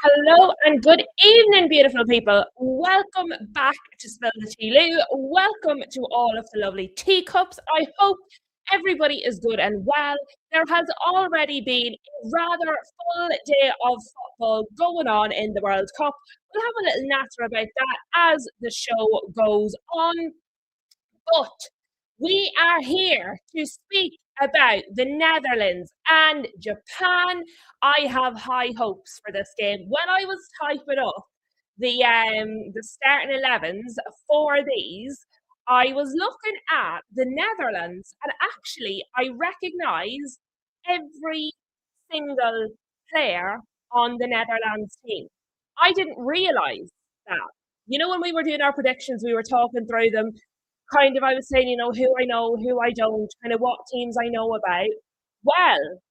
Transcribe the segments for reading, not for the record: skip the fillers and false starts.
Hello and good evening, beautiful people. Welcome back to Spill the Tea Loo. Welcome to all of the lovely teacups. I hope everybody is good and well. There has already been a rather full day of football going on in the World Cup. We'll have a little natter about that as the show goes on. But we are here to speak about the Netherlands and Japan. I have high hopes for this game. When I was typing up the starting 11s for these, I was looking at the Netherlands, and actually I recognise every single player on the Netherlands team. I didn't realise that. When we were doing our predictions, we were talking through them. Kind of, I was saying, who I know, who I don't, kind of what teams I know about. Well,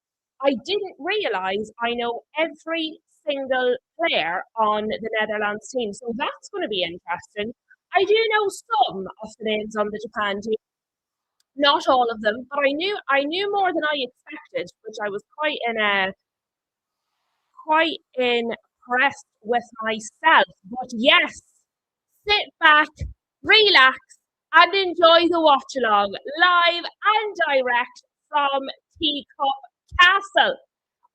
I didn't realise I know every single player on the Netherlands team. So that's going to be interesting. I do know some of the names on the Japan team, not all of them, but I knew more than I expected, which I was quite impressed with myself. But yes, sit back, relax, and enjoy the watch along live and direct from Teacup Castle.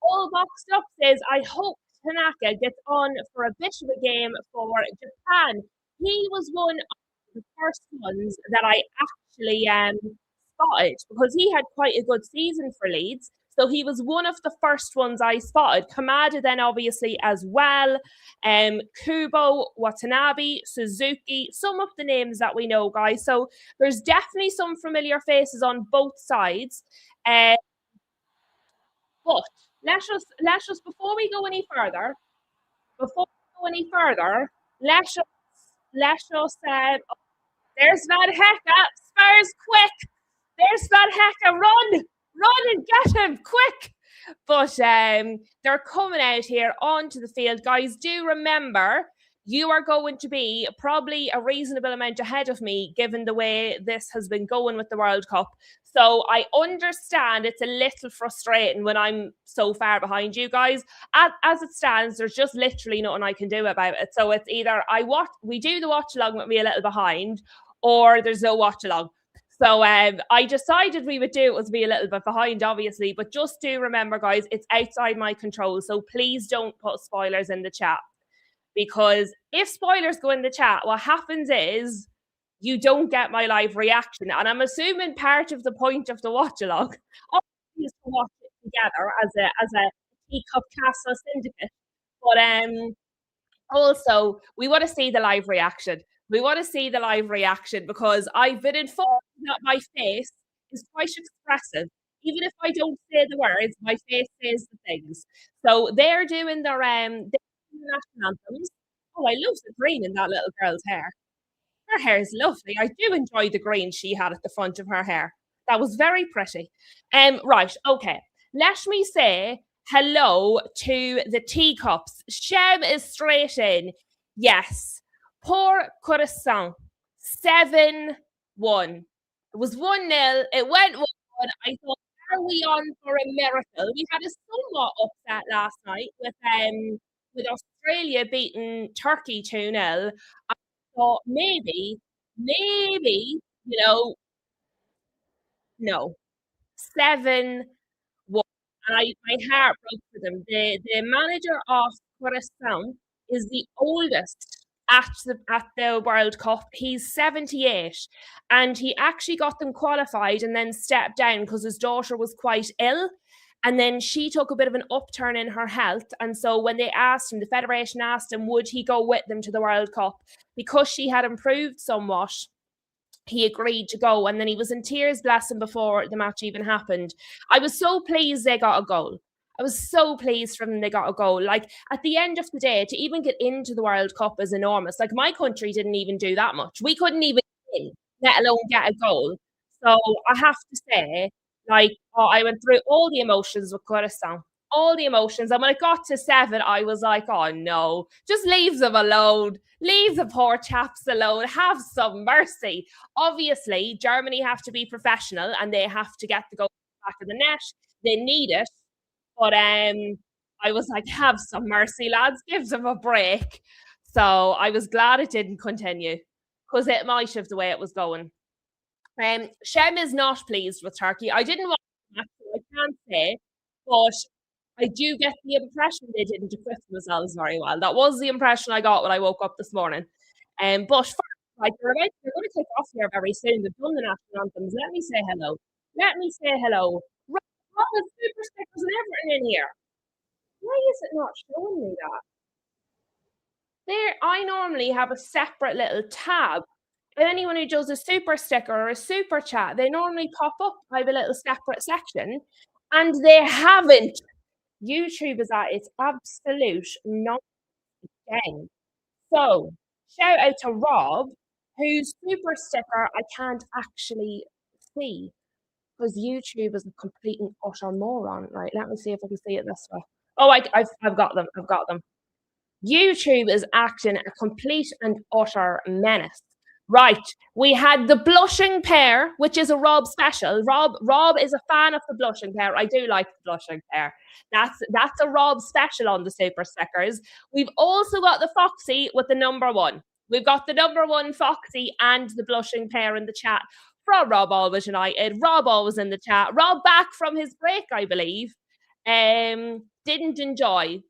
All boxed up says, I hope Tanaka gets on for a bit of a game for Japan. He was one of the first ones that I actually spotted because he had quite a good season for Leeds. So he was one of the first ones I spotted. Kamada then obviously as well. Kubo, Watanabe, Suzuki, some of the names that we know, guys. So there's definitely some familiar faces on both sides. But let us before we go any further, let us there's Van Hecke, Spurs quick. There's Van Hecke, run and get him quick. But they're coming out here onto the field. Guys, do remember you are going to be probably a reasonable amount ahead of me given the way this has been going with the World Cup. So I understand it's a little frustrating when I'm so far behind you guys. As it stands, there's just literally nothing I can do about it. So it's either we do the watch along with me a little behind, or there's no watch along. So I decided we would do it was be a little bit behind, obviously, but just do remember, guys, it's outside my control. So please don't put spoilers in the chat, because if spoilers go in the chat, what happens is you don't get my live reaction. And I'm assuming part of the point of the watch along is to watch it together as a teacup castle syndicate. But also we want to see the live reaction. We want to see the live reaction because I've been informed that my face is quite expressive. Even if I don't say the words, my face says the things. So they're doing their national anthems. Oh, I love the green in that little girl's hair. Her hair is lovely. I do enjoy the green she had at the front of her hair. That was very pretty. Right, okay. Let me say hello to the teacups. Shem is straight in. Yes. Poor Corazon. 7-1. It was 1-0. It went 1-1. I thought, are we on for a miracle? We had a somewhat upset last night with Australia beating Turkey 2-0. I thought maybe, no. 7-1. And my heart broke for them. The manager of Corazon is the oldest at the World Cup. He's 78, and he actually got them qualified and then stepped down because his daughter was quite ill. And then she took a bit of an upturn in her health. And so when they asked him, the Federation asked him, would he go with them to the World Cup? Because she had improved somewhat, he agreed to go. And then he was in tears, bless him, before the match even happened. I was so pleased they got a goal. I was so pleased from them they got a goal. Like, at the end of the day, to even get into the World Cup is enormous. Like, my country didn't even do that much. We couldn't even win, let alone get a goal. So I have to say, I went through all the emotions with Corazon. All the emotions. And when it got to 7, I was like, oh no, just leave them alone. Leave the poor chaps alone. Have some mercy. Obviously, Germany have to be professional and they have to get the goal back of the net. They need it. But I was like, have some mercy, lads, give them a break. So I was glad it didn't continue because it might have the way it was going. Shem is not pleased with Turkey. I didn't watch the match, so I can't say, but I do get the impression they didn't equip themselves very well. That was the impression I got when I woke up this morning. But first, like they're going to kick off here very soon. They've done the national anthems. Let me say hello. Let me say hello. Rob with super stickers and everything in here. Why is it not showing me that? There, I normally have a separate little tab. And anyone who does a super sticker or a super chat, they normally pop up. I have a little separate section, and they haven't. YouTube is at its absolute non again. So, shout out to Rob, whose super sticker I can't actually see because YouTube is a complete and utter moron. Right, let me see if I can see it this way. Oh, I've got them. I've got them. YouTube is acting a complete and utter menace. Right, we had the blushing pair, which is a Rob special. Rob is a fan of the blushing pair. I do like the blushing pair. That's a Rob special on the super stickers. We've also got the Foxy with the number one. We've got the number one Foxy and the blushing pair in the chat from Rob Always United. Rob always in the chat. Rob back from his break, I believe. Didn't enjoy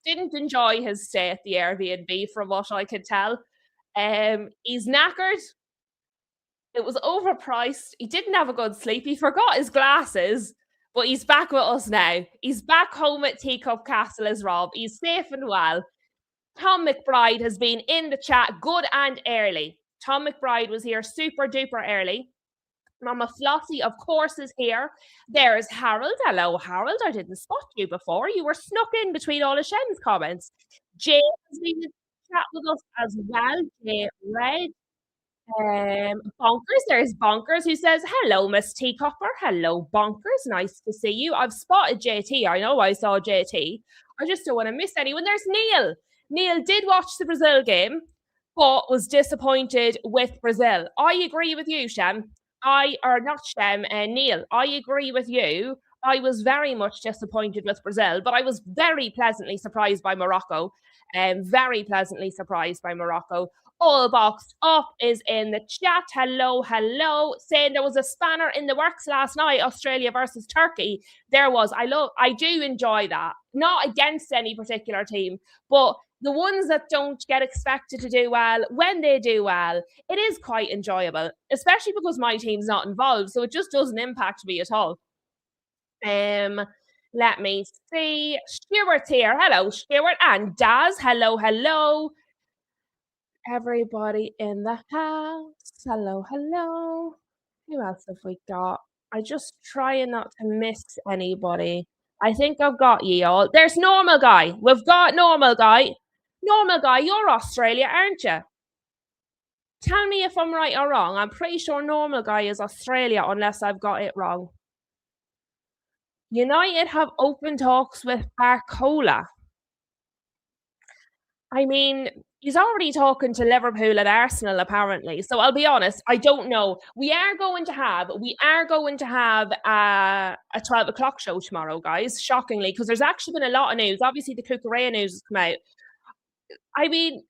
his stay at the Airbnb from what I could tell. He's knackered. It was overpriced. He didn't have a good sleep. He forgot his glasses, but he's back with us now. He's back home at Teacup Castle as Rob. He's safe and well. Tom McBride has been in the chat good and early. Tom McBride was here super duper early. Mama Flossie, of course, is here. There's Harold. Hello, Harold. I didn't spot you before. You were snuck in between all of Shen's comments. Jay has been in the chat with us as well. Jay Red. Bonkers. There's Bonkers who says, hello, Miss Teacopper. Hello, Bonkers. Nice to see you. I've spotted JT. I know I saw JT. I just don't want to miss anyone. There's Neil. Neil did watch the Brazil game, but was disappointed with Brazil. I agree with you, Shem. Neil, I agree with you. I was very much disappointed with Brazil, but I was very pleasantly surprised by Morocco. Very pleasantly surprised by Morocco. All boxed up is in the chat. Hello, hello. Saying there was a spanner in the works last night, Australia versus Turkey. There was. I do enjoy that. Not against any particular team, but the ones that don't get expected to do well, when they do well, it is quite enjoyable, especially because my team's not involved, so it just doesn't impact me at all. Let me see. Stuart's here. Hello, Stuart. And Daz. Hello, hello. Everybody in the house. Hello, hello. Who else have we got? I just trying not to miss anybody. I think I've got ye all. There's Normal Guy. We've got Normal Guy. Normal Guy, you're Australia, aren't you? Tell me if I'm right or wrong. I'm pretty sure Normal Guy is Australia, unless I've got it wrong. United have open talks with Barcola. I mean, he's already talking to Liverpool and Arsenal, apparently. So I'll be honest, I don't know. We are going to have a 12 o'clock show tomorrow, guys, shockingly, because there's actually been a lot of news. Obviously, the Cucurella news has come out. I mean,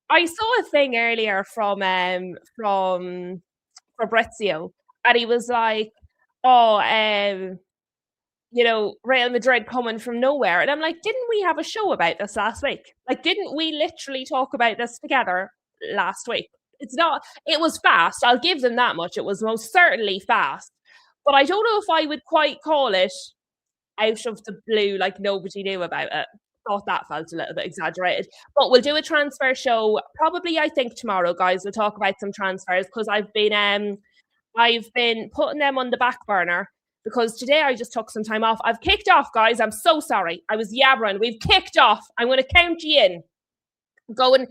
I saw a thing earlier from Fabrizio, and he was like, oh, Real Madrid coming from nowhere. And I'm like, didn't we have a show about this last week? Like, didn't we literally talk about this together last week? It was fast. I'll give them that much. It was most certainly fast. But I don't know if I would quite call it out of the blue, like nobody knew about it. Thought that felt a little bit exaggerated. But we'll do a transfer show probably, I think, tomorrow, guys. We'll talk about some transfers because I've been putting them on the back burner because today I just took some time off. I've kicked off, guys. I'm so sorry. I was yabbering. We've kicked off. I'm going to count you in. Going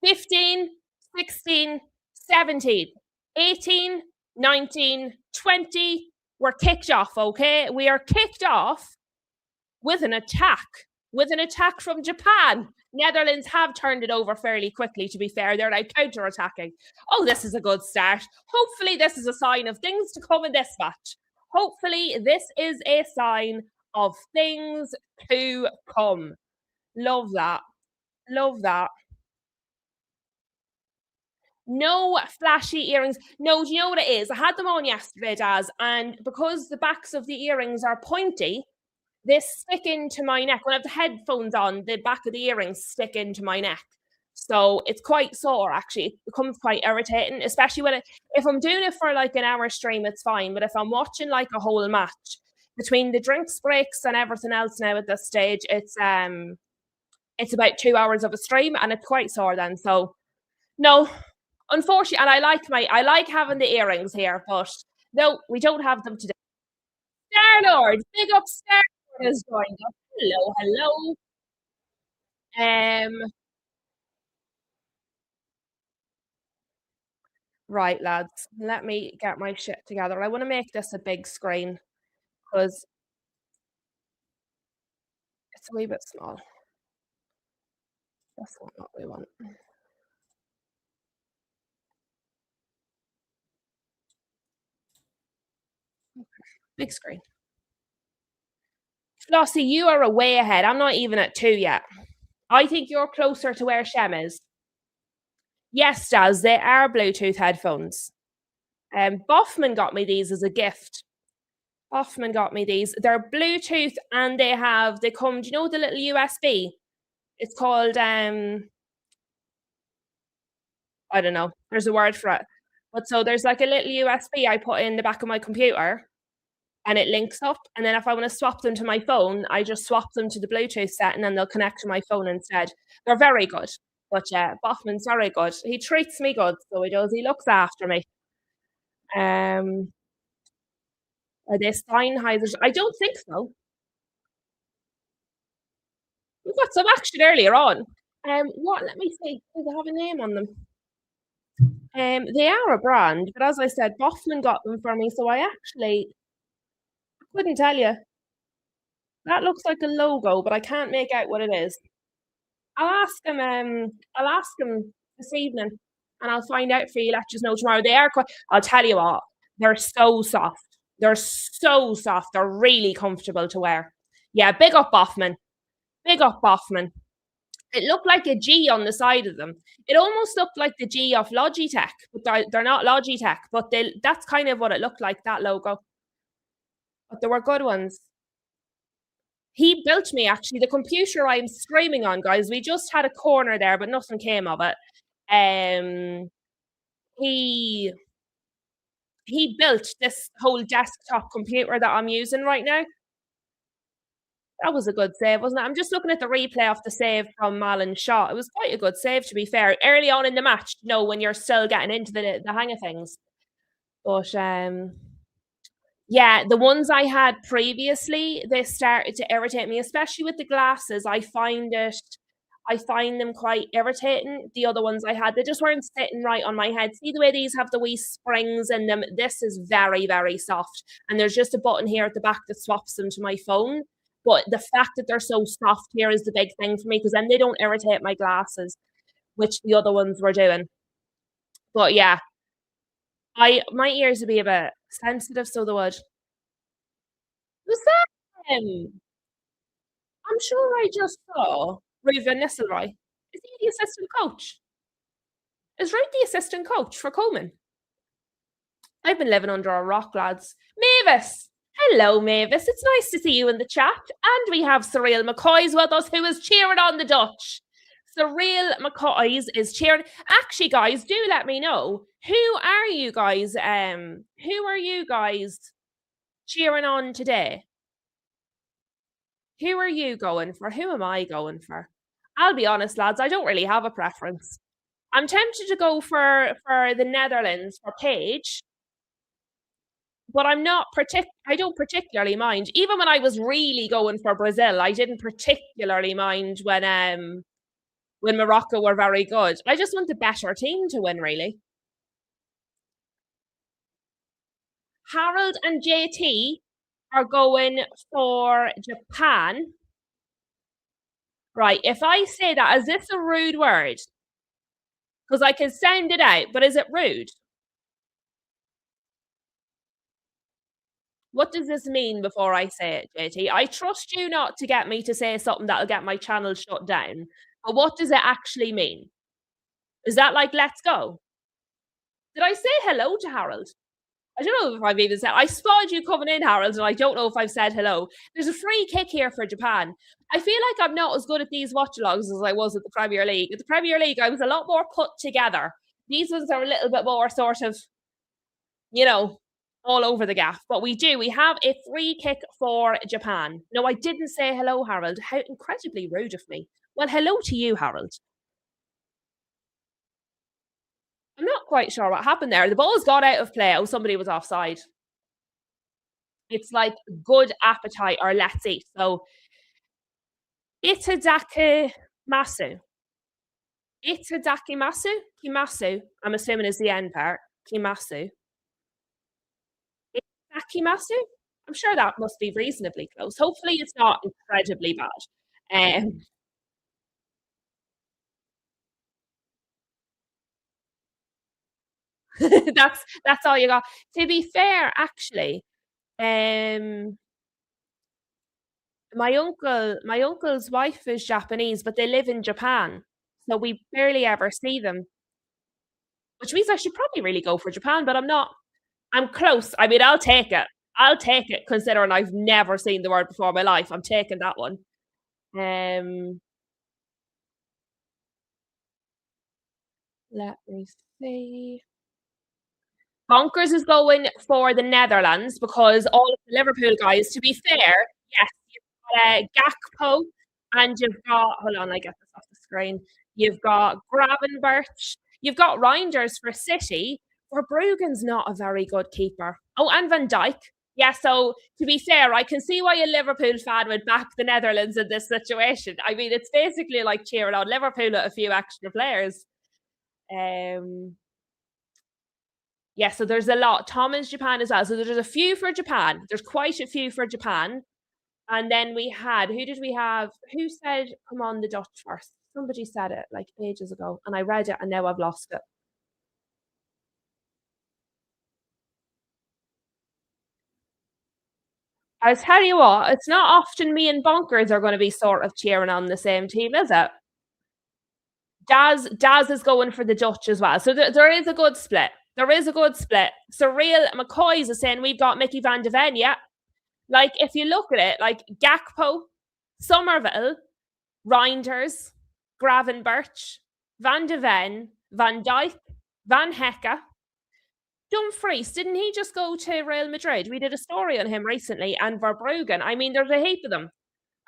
15, 16, 17, 18, 19, 20. We're kicked off, okay? We are kicked off with an attack from Japan. Netherlands have turned it over fairly quickly, to be fair. They're now counter-attacking. Oh, this is a good start. Hopefully this is a sign of things to come in this match. Hopefully this is a sign of things to come. Love that. Love that. No flashy earrings. No, do you know what it is? I had them on yesterday, Daz, and because the backs of the earrings are pointy, they stick into my neck. When I have the headphones on, the back of the earrings stick into my neck. So it's quite sore actually. It becomes quite irritating, especially if I'm doing it for like an hour stream, it's fine. But if I'm watching like a whole match, between the drinks breaks and everything else now at this stage, it's about 2 hours of a stream and it's quite sore then. So no, unfortunately, and I like having the earrings here, but no, we don't have them today. Star Lord, big up Star Lord has joined us. Hello, hello. Right, lads, let me get my shit together. I want to make this a big screen because it's a wee bit small. That's not what we want. Big screen. Flossie, you are a way ahead. I'm not even at 2 yet. I think you're closer to where Shem is. Yes, Daz, they are Bluetooth headphones. Boffman got me these as a gift. Boffman got me these. They're Bluetooth and they come, do you know the little USB? It's called I don't know. There's a word for it. But so there's like a little USB I put in the back of my computer and it links up. And then if I want to swap them to my phone, I just swap them to the Bluetooth set and then they'll connect to my phone instead. They're very good. But yeah, Boffman's very good. He treats me good, so he does. He looks after me. Are they Steinheisers? I don't think so. We've got some action earlier on. What? Let me see. Do they have a name on them? They are a brand, but as I said, Boffman got them for me, so I actually couldn't tell you. That looks like a logo, but I can't make out what it is. I'll ask him. I'll ask him this evening, and I'll find out for you. Let you know tomorrow. They are quite. I'll tell you what. They're so soft. They're so soft. They're really comfortable to wear. Yeah, big up Boffman. Big up Boffman. It looked like a G on the side of them. It almost looked like the G of Logitech, but they're not Logitech. But that's kind of what it looked like, that logo. But there were good ones. He built me actually the computer I'm screaming on, guys. We just had a corner there, but nothing came of it. He he built this whole desktop computer that I'm using right now. That was a good save, wasn't it? I'm just looking at the replay of the save from Malin shot. It was quite a good save, to be fair. Early on in the match, when you're still getting into the hang of things. But yeah, the ones I had previously, they started to irritate me, especially with the glasses. I find them quite irritating. The other ones I had, they just weren't sitting right on my head. See the way these have the wee springs in them? This is very, very soft. And there's just a button here at the back that swaps them to my phone. But the fact that they're so soft here is the big thing for me because then they don't irritate my glasses, which the other ones were doing. But yeah, my ears would be a bit sensitive, so they would. Was that him? I'm sure I just saw Ruben Nistelrooy. Is he the assistant coach? Is Ruth the assistant coach for Coleman? I've been living under a rock, lads. Mavis! Hello, Mavis. It's nice to see you in the chat. And we have Cyril McCoy's with us, who is cheering on the Dutch. Cyril McCoy's is cheering. Actually, guys, do let me know. Who are you guys cheering on today? Who are you going for? Who am I going for? I'll be honest, lads, I don't really have a preference. I'm tempted to go for the Netherlands for Paige, but I don't particularly mind. Even when I was really going for Brazil, I didn't particularly mind when Morocco were very good. I just want the better team to win, really. Harold and JT are going for Japan. Right, if I say that, is this a rude word? Because I can sound it out, but is it rude? What does this mean before I say it, JT? I trust you not to get me to say something that'll get my channel shut down, but what does it actually mean? Is that like, "Let's go"? Did I say hello to Harold? I don't know if I've even said I spotted you coming in, Harold, and I don't know if I've said hello. There's a free kick here for Japan. I feel like I'm not as good at these watch-alongs as I was at the Premier League. At the Premier League, I was a lot more put together. These ones are a little bit more sort of, you know, all over the gaff. But we have a free kick for Japan. No, I didn't say hello, Harold. How incredibly rude of me. Well, hello to you, Harold. I'm not quite sure what happened there. The ball's got out of play. Oh, somebody was offside. It's like good appetite or let's eat. So Itadaki Masu. Itadaki Masu? Kimasu. I'm assuming is the end part. Kimasu. Itadaki Masu? I'm sure that must be reasonably close. Hopefully it's not incredibly bad. Um, that's all you got. To be fair, actually, um, my uncle's wife is Japanese, but they live in Japan, so we barely ever see them. Which means I should probably really go for Japan, but I'm not. I'm close. I mean, I'll take it. I'll take it considering I've never seen the word before in my life. I'm taking that one. Um, let me see. Bonkers is going for the Netherlands because all of the Liverpool guys, to be fair, yes, you've got Gakpo and you've got, hold on, I get this off the screen. You've got Gravenberch, you've got Reinders for City. Verbruggen's not a very good keeper. Oh, and Van Dijk. Yeah, so to be fair, I can see why a Liverpool fan would back the Netherlands in this situation. I mean, it's basically like cheering on Liverpool with a few extra players. Um, yeah, so there's a lot. Tommen's Japan as well. So there's a few for Japan. There's quite a few for Japan. And then we had, who did we have? Who said, come on, the Dutch first? Somebody said it like ages ago, and I read it and now I've lost it. I'll tell you what, it's not often me and Bonkers are going to be sort of cheering on the same team, is it? Daz is going for the Dutch as well. So there is a good split. There is a good split. Surreal McCoy's is saying we've got Mickey Van de Ven, yeah. Like, if you look at it, like Gakpo, Somerville, Reinders, Gravenberch, Van de Ven, Van Dijk, Van Hecke, Dumfries. Didn't he just go to Real Madrid? We did a story on him recently, and Verbruggen. I mean, there's a heap of them.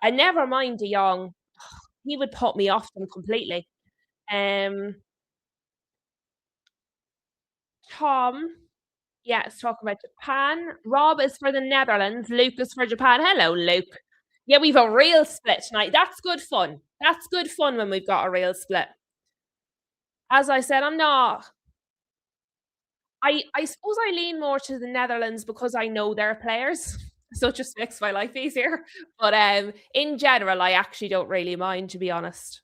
And never mind De Jong. He would put me off them completely. Um, Tom, yeah, it's talking about Japan. Rob is for the Netherlands. Luke is for Japan. Hello, Luke. Yeah, we've a real split tonight. That's good fun. That's good fun when we've got a real split. As I said, I'm not. I suppose I lean more to the Netherlands because I know their players. So it just makes my life easier. But in general, I actually don't really mind, to be honest.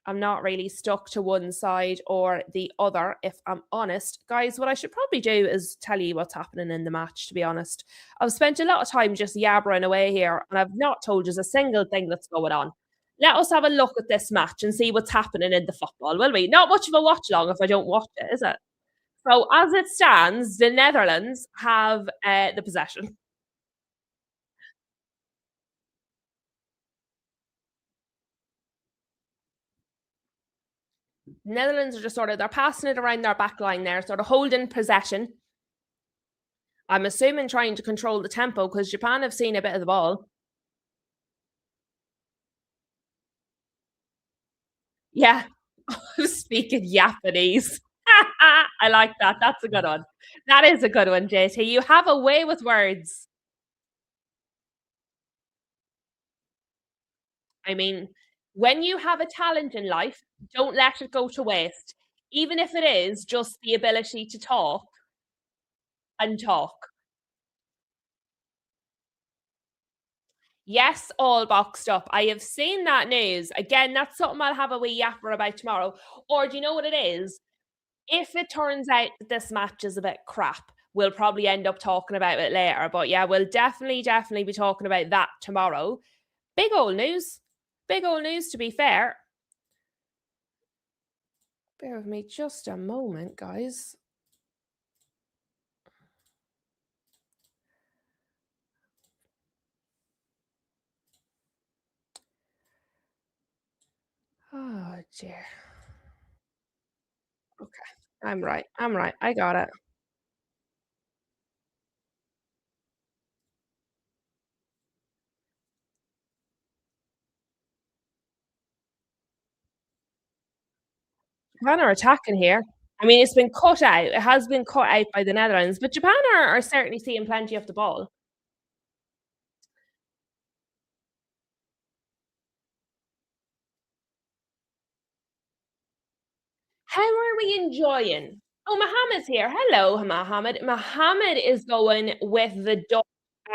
I'm not really stuck to one side or the other, if I'm honest. Guys, what I should probably do is tell you what's happening in the match, to be honest. I've spent a lot of time just yabbering away here, and I've not told you a single thing that's going on. Let us have a look at this match and see what's happening in the football, will we? Not much of a watch along if I don't watch it, is it? So, as it stands, the Netherlands have the possession. Netherlands are just sort of, they're passing it around their back line there, sort of holding possession. I'm assuming trying to control the tempo because Japan have seen a bit of the ball. Yeah, I'm speaking Japanese. I like that. That's a good one. That is a good one, JT. You have a way with words. I mean, when you have a talent in life, don't let it go to waste. Even if it is just the ability to talk and talk. Yes, all boxed up. I have seen that news. Again, that's something I'll have a wee yapper about tomorrow. Or do you know what it is? If it turns out that this match is a bit crap, we'll probably end up talking about it later. But yeah, we'll definitely be talking about that tomorrow. Big old news. Big old news, to be fair. Bear with me just a moment, guys. Oh, dear. Okay. I'm right. I'm right. I got it. Japan are attacking here. I mean, it's been cut out. It has been cut out by the Netherlands, but Japan are certainly seeing plenty of the ball. How are we enjoying? Oh, Mohammed's here. Hello, Mohammed. Mohammed is going with the Dutch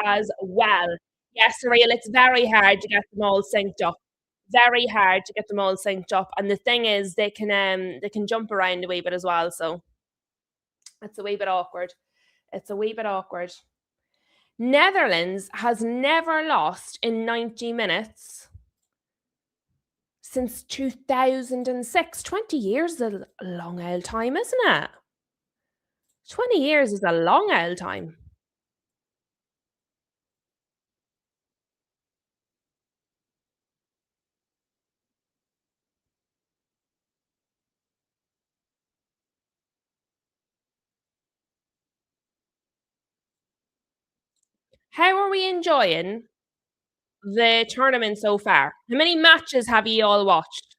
as well. Yes, Surreal, it's very hard to get them all synced up. Very hard to get them all synced up. And the thing is they can jump around a wee bit as well. So it's a wee bit awkward. It's a wee bit awkward. Netherlands has never lost in 90 minutes since 2006. 20 years is a long old time, isn't it? 20 years is a long old time. How are we enjoying the tournament so far? How many matches have you all watched?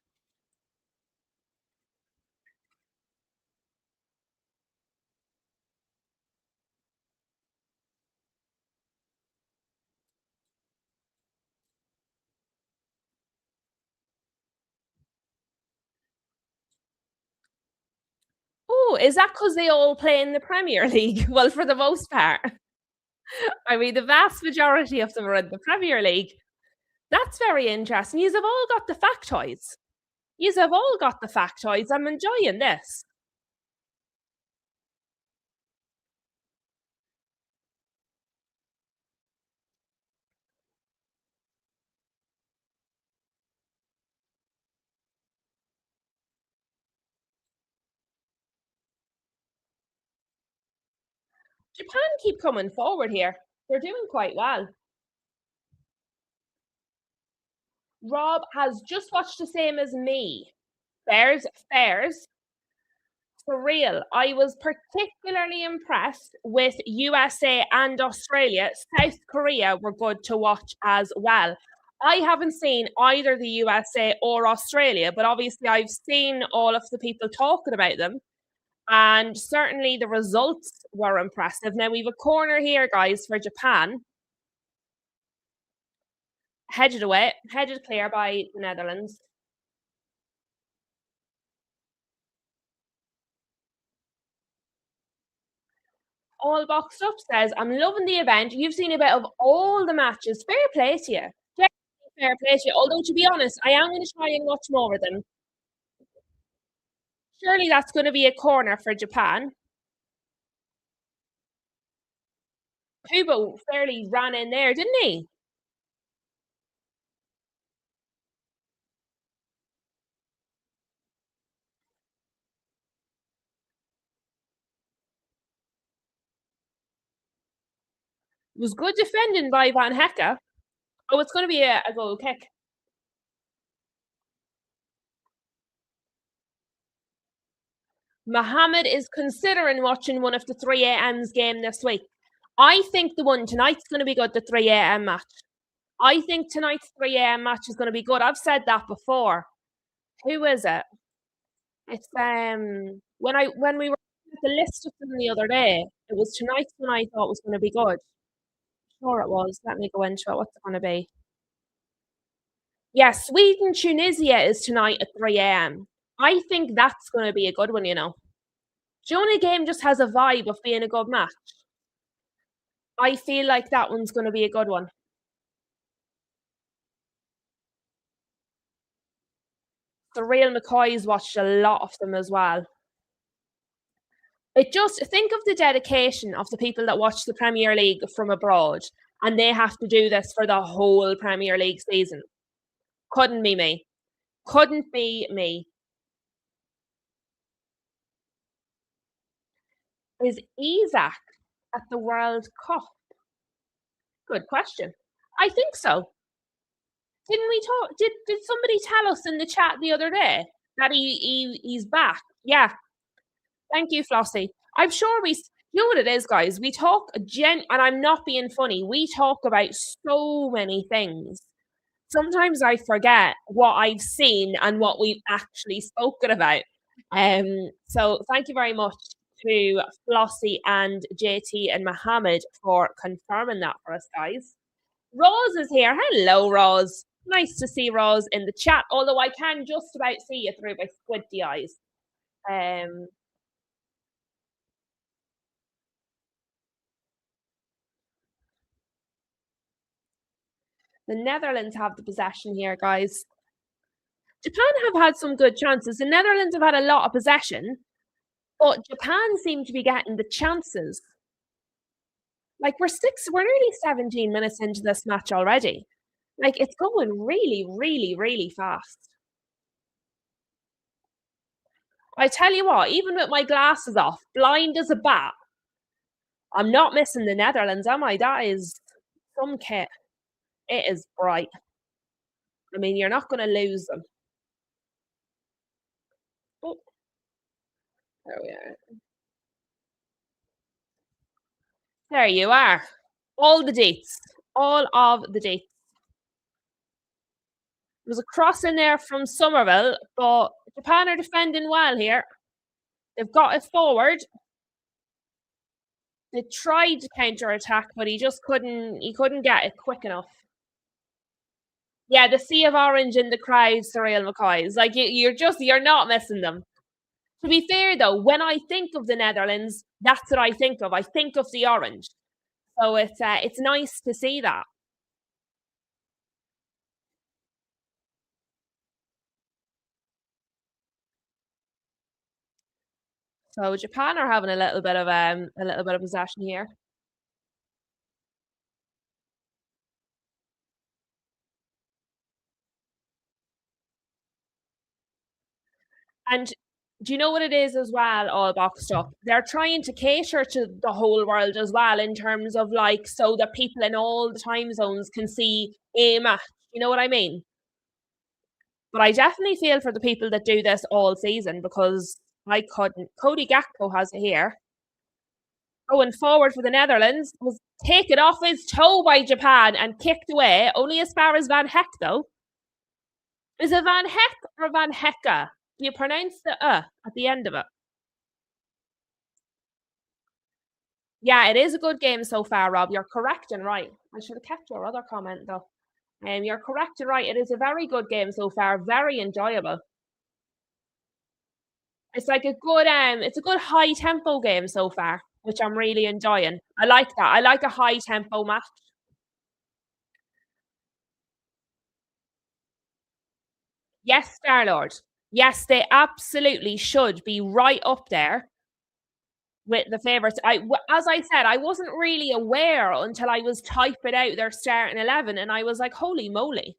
Oh, is that because they all play in the Premier League? Well, for the most part. I mean, the vast majority of them are in the Premier League. That's very interesting. Yous have all got the factoids. Yous have all got the factoids. I'm enjoying this. Japan keep coming forward here. They're doing quite well. Rob has just watched the same as me. Fairs. For real, I was particularly impressed with USA and Australia. South Korea were good to watch as well. I haven't seen either the USA or Australia, but obviously I've seen all of the people talking about them, and certainly the results were impressive. Now we've a corner here, guys, for Japan. Headed away, headed clear by the Netherlands. All boxed up says, I'm loving the event. You've seen a bit of all the matches. Fair play to you. Definitely fair play to you. Although, to be honest, I am going to try and watch more of them. Surely that's going to be a corner for Japan. Kubo fairly ran in there, didn't he? It was good defending by Van Hecke. Oh, it's going to be a goal kick. Mohammed is considering watching one of the 3 a.m.'s game this week. I think the one tonight's going to be good, the 3 a.m. match. I think tonight's 3 a.m. match is going to be good. I've said that before. Who is it? It's when we were at the list of them the other day, it was tonight's one I thought was going to be good. Sure it was. Let me go into it. What's it going to be? Yeah, Sweden Tunisia is tonight at 3 a.m. I think that's going to be a good one. Jonah game just has a vibe of being a good match. I feel like that one's going to be a good one. The real McCoys watched a lot of them as well. It just think of the dedication of the people that watch the Premier League from abroad, and they have to do this for the whole Premier League season. Couldn't be me. Couldn't be me. Is Isaac at the World Cup? Good question. I think so. Didn't we talk? Did somebody tell us in the chat the other day that he's back? Yeah. Thank you, Flossie. I'm sure you know what it is, guys. We talk and I'm not being funny. We talk about so many things. Sometimes I forget what I've seen and what we've actually spoken about. So thank you very much to Flossie and JT and Mohammed for confirming that for us, guys. Rose is here. Hello, Rose. Nice to see Rose in the chat, although I can just about see you through my squinty eyes. The Netherlands have the possession here, guys. Japan have had some good chances. The Netherlands have had a lot of possession, but Japan seem to be getting the chances. Like we're nearly 17 minutes into this match already. Like it's going really, really, really fast. I tell you what, even with my glasses off, blind as a bat, I'm not missing the Netherlands, am I? That is some kit. It is bright. I mean, you're not going to lose them. Oh, there we are. There you are. All the dates. All of the dates. There's a cross in there from Somerville, but Japan are defending well here. They've got it forward. They tried to counter attack, but he couldn't get it quick enough. Yeah, the sea of orange in the crowd, Cyril McCoy's. Like you're not missing them. To be fair though, when I think of the Netherlands, that's what I think of. I think of the orange. So it's nice to see that. So Japan are having a little bit of possession here. And do you know what it is as well, all boxed up? They're trying to cater to the whole world as well in terms of like so that people in all the time zones can see a match. You know what I mean? But I definitely feel for the people that do this all season because I couldn't. Cody Gakpo has it here. Going forward for the Netherlands was taken off his toe by Japan and kicked away, only as far as Van Heck though. Is it Van Heck or Van Hecka? Do you pronounce the at the end of it? Yeah, it is a good game so far, Rob. You're correct and right. I should have kept your other comment though. You're correct and right. It is a very good game so far. Very enjoyable. It's like it's a good high tempo game so far, which I'm really enjoying. I like that. I like a high tempo match. Yes, Star-Lord. Yes, they absolutely should be right up there with the favourites. As I said, I wasn't really aware until I was typing out their starting 11 and I was like, holy moly.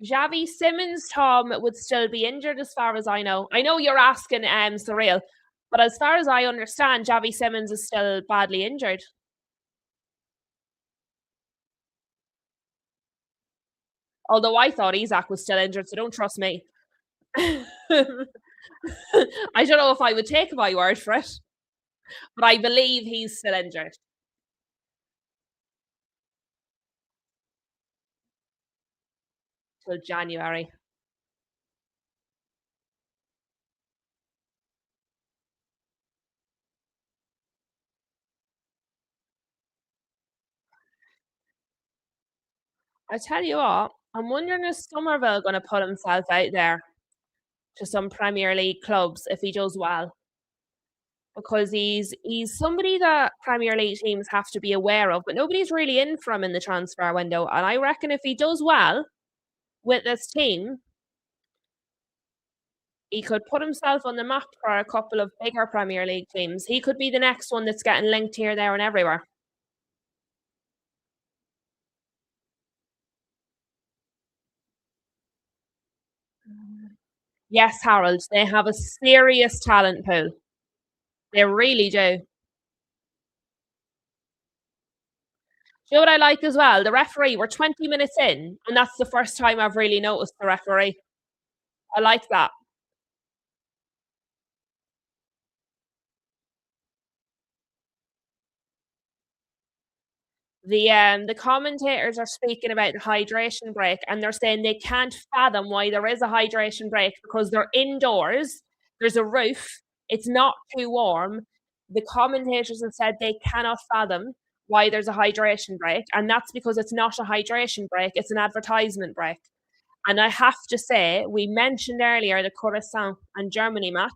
Xavi Simmons, Tom, would still be injured as far as I know. I know you're asking Surreal, but as far as I understand, Xavi Simmons is still badly injured. Although I thought Isaac was still injured, so don't trust me. I don't know if I would take my word for it, but I believe he's still injured. Till January. I tell you what, I'm wondering if Somerville going to put himself out there to some Premier League clubs if he does well. Because he's somebody that Premier League teams have to be aware of, but nobody's really in for him in the transfer window. And I reckon if he does well with this team, He could put himself on the map for a couple of bigger Premier League teams. He could be the next one that's getting linked here, there, and everywhere. Yes, Harold, they have a serious talent pool. They really do. You know what I like as well? The referee, we're 20 minutes in, and that's the first time I've really noticed the referee. I like that. The commentators are speaking about the hydration break, and they're saying they can't fathom why there is a hydration break because they're indoors. There's a roof. It's not too warm. The commentators have said they cannot fathom why there's a hydration break, and that's because it's not a hydration break; it's an advertisement break. And I have to say, we mentioned earlier the Curacao and Germany match.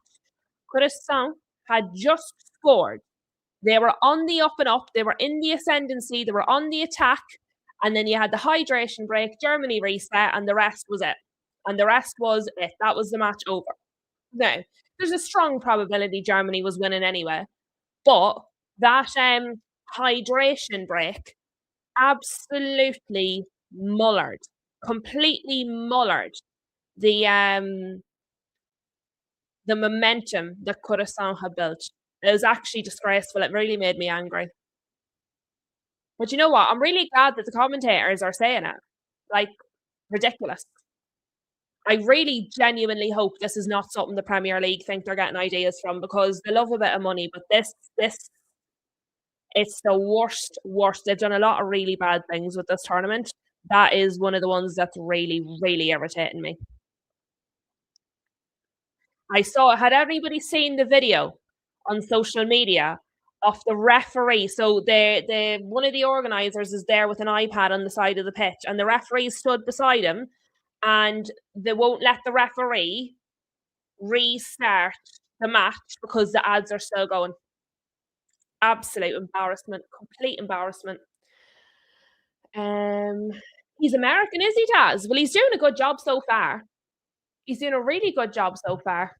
Curacao had just scored. They were on the up and up. They were in the ascendancy. They were on the attack. And then you had the hydration break, Germany reset, and the rest was it. And the rest was it. That was the match over. Now, there's a strong probability Germany was winning anyway. But that hydration break absolutely mullered, completely mullered the momentum that Curacao had built. It was actually disgraceful. It really made me angry. But you know what? I'm really glad that the commentators are saying it. Like, ridiculous. I really genuinely hope this is not something the Premier League think they're getting ideas from because they love a bit of money, but this it's the worst. They've done a lot of really bad things with this tournament. That is one of the ones that's really, really irritating me. I saw had anybody seen the video on social media of the referee? So the one of the organisers is there with an iPad on the side of the pitch, and the referee stood beside him, and they won't let the referee restart the match because the ads are still going. Absolute embarrassment, complete embarrassment. Um, he's American, is he, Taz? Well, he's doing a good job so far. He's doing a really good job so far.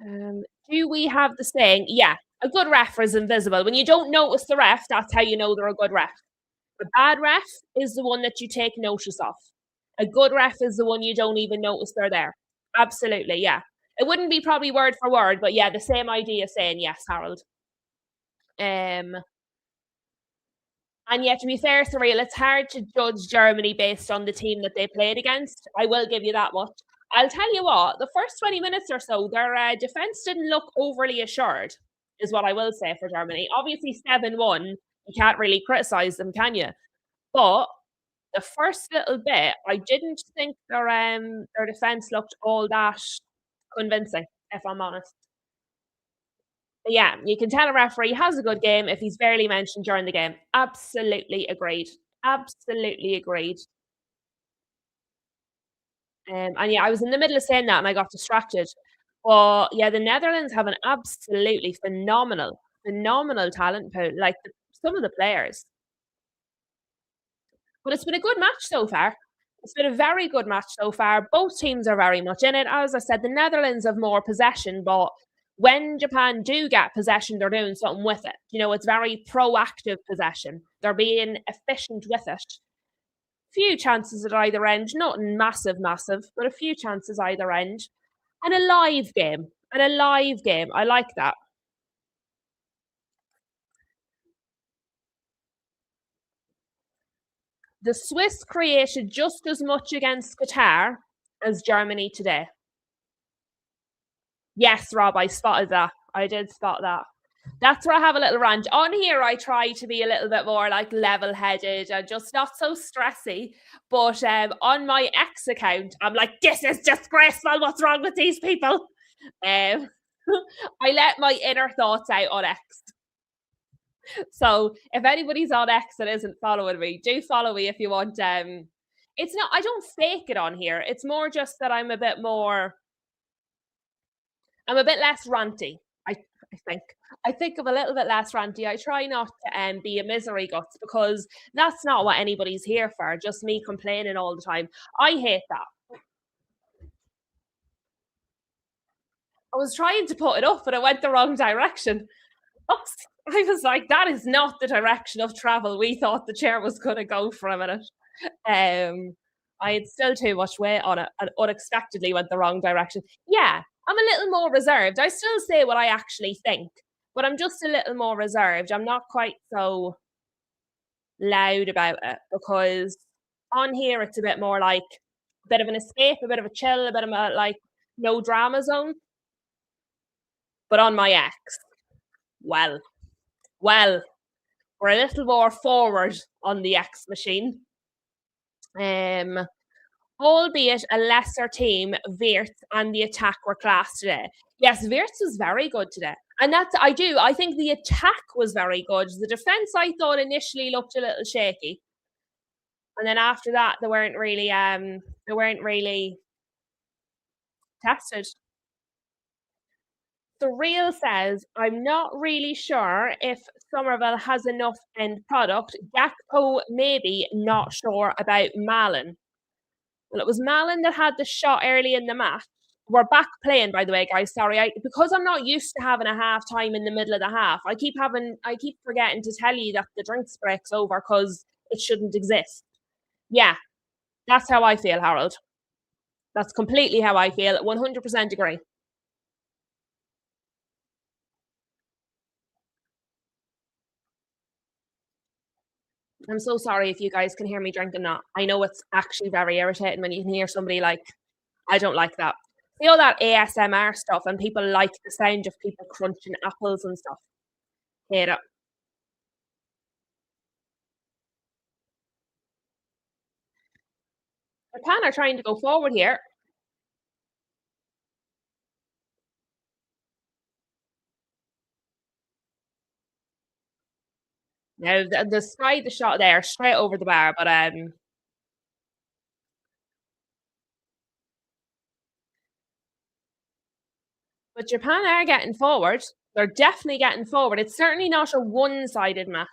Do we have the saying? Yeah, a good ref is invisible. When you don't notice the ref, that's how you know they're a good ref. A bad ref is the one that you take notice of. A good ref is the one you don't even notice they're there. Absolutely, yeah. It wouldn't be probably word for word, but yeah, the same idea saying yes, Harold. Um, and yet, to be fair, Surreal, it's hard to judge Germany based on the team that they played against. I will give you that much. I'll tell you what, the first 20 minutes or so, their defence didn't look overly assured, is what I will say for Germany. Obviously, 7-1, you can't really criticise them, can you? But the first little bit, I didn't think their defence looked all that convincing, if I'm honest. But yeah, you can tell a referee has a good game if he's barely mentioned during the game. Absolutely agreed. Absolutely agreed. And yeah, I was in the middle of saying that and I got distracted. But yeah, the Netherlands have an absolutely phenomenal talent pool. Like some of the players. But it's been a good match so far. It's been a very good match so far. Both teams are very much in it. As I said, the Netherlands have more possession, but when Japan do get possession, they're doing something with it. You know, it's very proactive possession. They're being efficient with it. Few chances at either end, not massive, but a few chances either end. And a live game. And a live game. I like that. The Swiss created just as much against Qatar as Germany today. Yes, Rob, I spotted that. I did spot that. That's where I have a little rant. On here, I try to be a little bit more like level headed and just not so stressy. But on my X account, I'm like, this is disgraceful. What's wrong with these people? Um, I let my inner thoughts out on X. So if anybody's on X that isn't following me, do follow me if you want. It's not, I don't fake it on here. It's more just that I'm a bit less ranty. I think. I think I'm a little bit less ranty. I try not to be a misery guts because that's not what anybody's here for. Just me complaining all the time. I hate that. I was trying to put it up, but it went the wrong direction. Oops. I was like, that is not the direction of travel we thought the chair was going to go for a minute. Um, I had still too much weight on it and unexpectedly went the wrong direction. Yeah, I'm a little more reserved. I still say what I actually think, but I'm just a little more reserved. I'm not quite so loud about it because on here it's a bit more like a bit of an escape, a bit of a chill, a bit of a like no drama zone. But on my ex, well, well, we're a little more forward on the X machine. Um, Albeit a lesser team, Wirtz and the attack were class today. Yes, Wirtz was very good today. And that's I do. I think the attack was very good. The defense I thought initially looked a little shaky. And then after that they weren't really tested. The Real says, I'm not really sure if Somerville has enough end product. Gakpo maybe, not sure about Malin. Well, it was Malin that had the shot early in the match. We're back playing, by the way, guys. Sorry, because I'm not used to having a half time in the middle of the half. I keep forgetting to tell you that the drinks break's over because it shouldn't exist. Yeah, that's how I feel, Harold. That's completely how I feel. 100% agree. I'm so sorry if you guys can hear me drinking that. I know it's actually very irritating when you can hear somebody like, I don't like that. See all that ASMR stuff and people like the sound of people crunching apples and stuff. Hate it. Japan are trying to go forward here. Now the side the shot there straight over the bar, but Japan are getting forward. They're definitely getting forward. It's certainly not a one-sided match.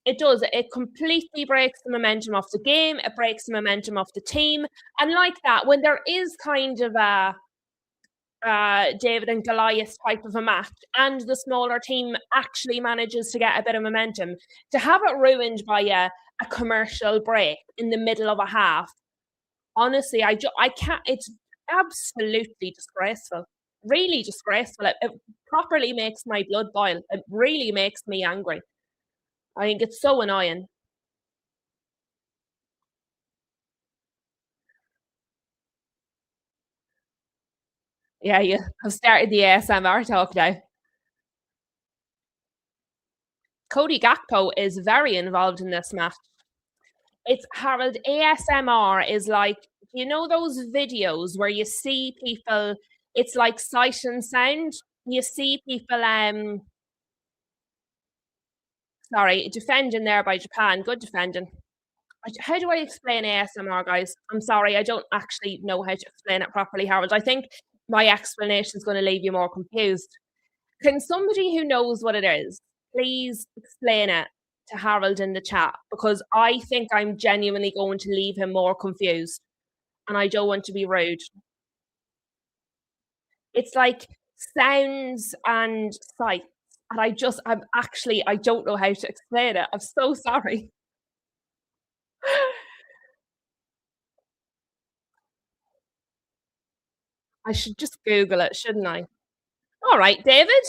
It does. It completely breaks the momentum of the game. It breaks the momentum of the team. And like that, when there is kind of a David and Goliath type of a match, and the smaller team actually manages to get a bit of momentum, to have it ruined by a commercial break in the middle of a half, honestly, I can't. It's absolutely disgraceful. Really disgraceful. It properly makes my blood boil. It really makes me angry. I think it's so annoying. Yeah, you have started the ASMR talk now. Cody Gakpo is very involved in this match. It's Harold. ASMR is like, you know those videos where you see people, it's like sight and sound. You see people sorry, defending there by Japan. Good defending. How do I explain ASMR, guys? I'm sorry, I don't actually know how to explain it properly, Harold. I think my explanation is going to leave you more confused. Can somebody who knows what it is please explain it to Harold in the chat? Because I think I'm genuinely going to leave him more confused and I don't want to be rude. It's like sounds and sights. And I don't know how to explain it. I'm so sorry. I should just Google it, shouldn't I? All right, David.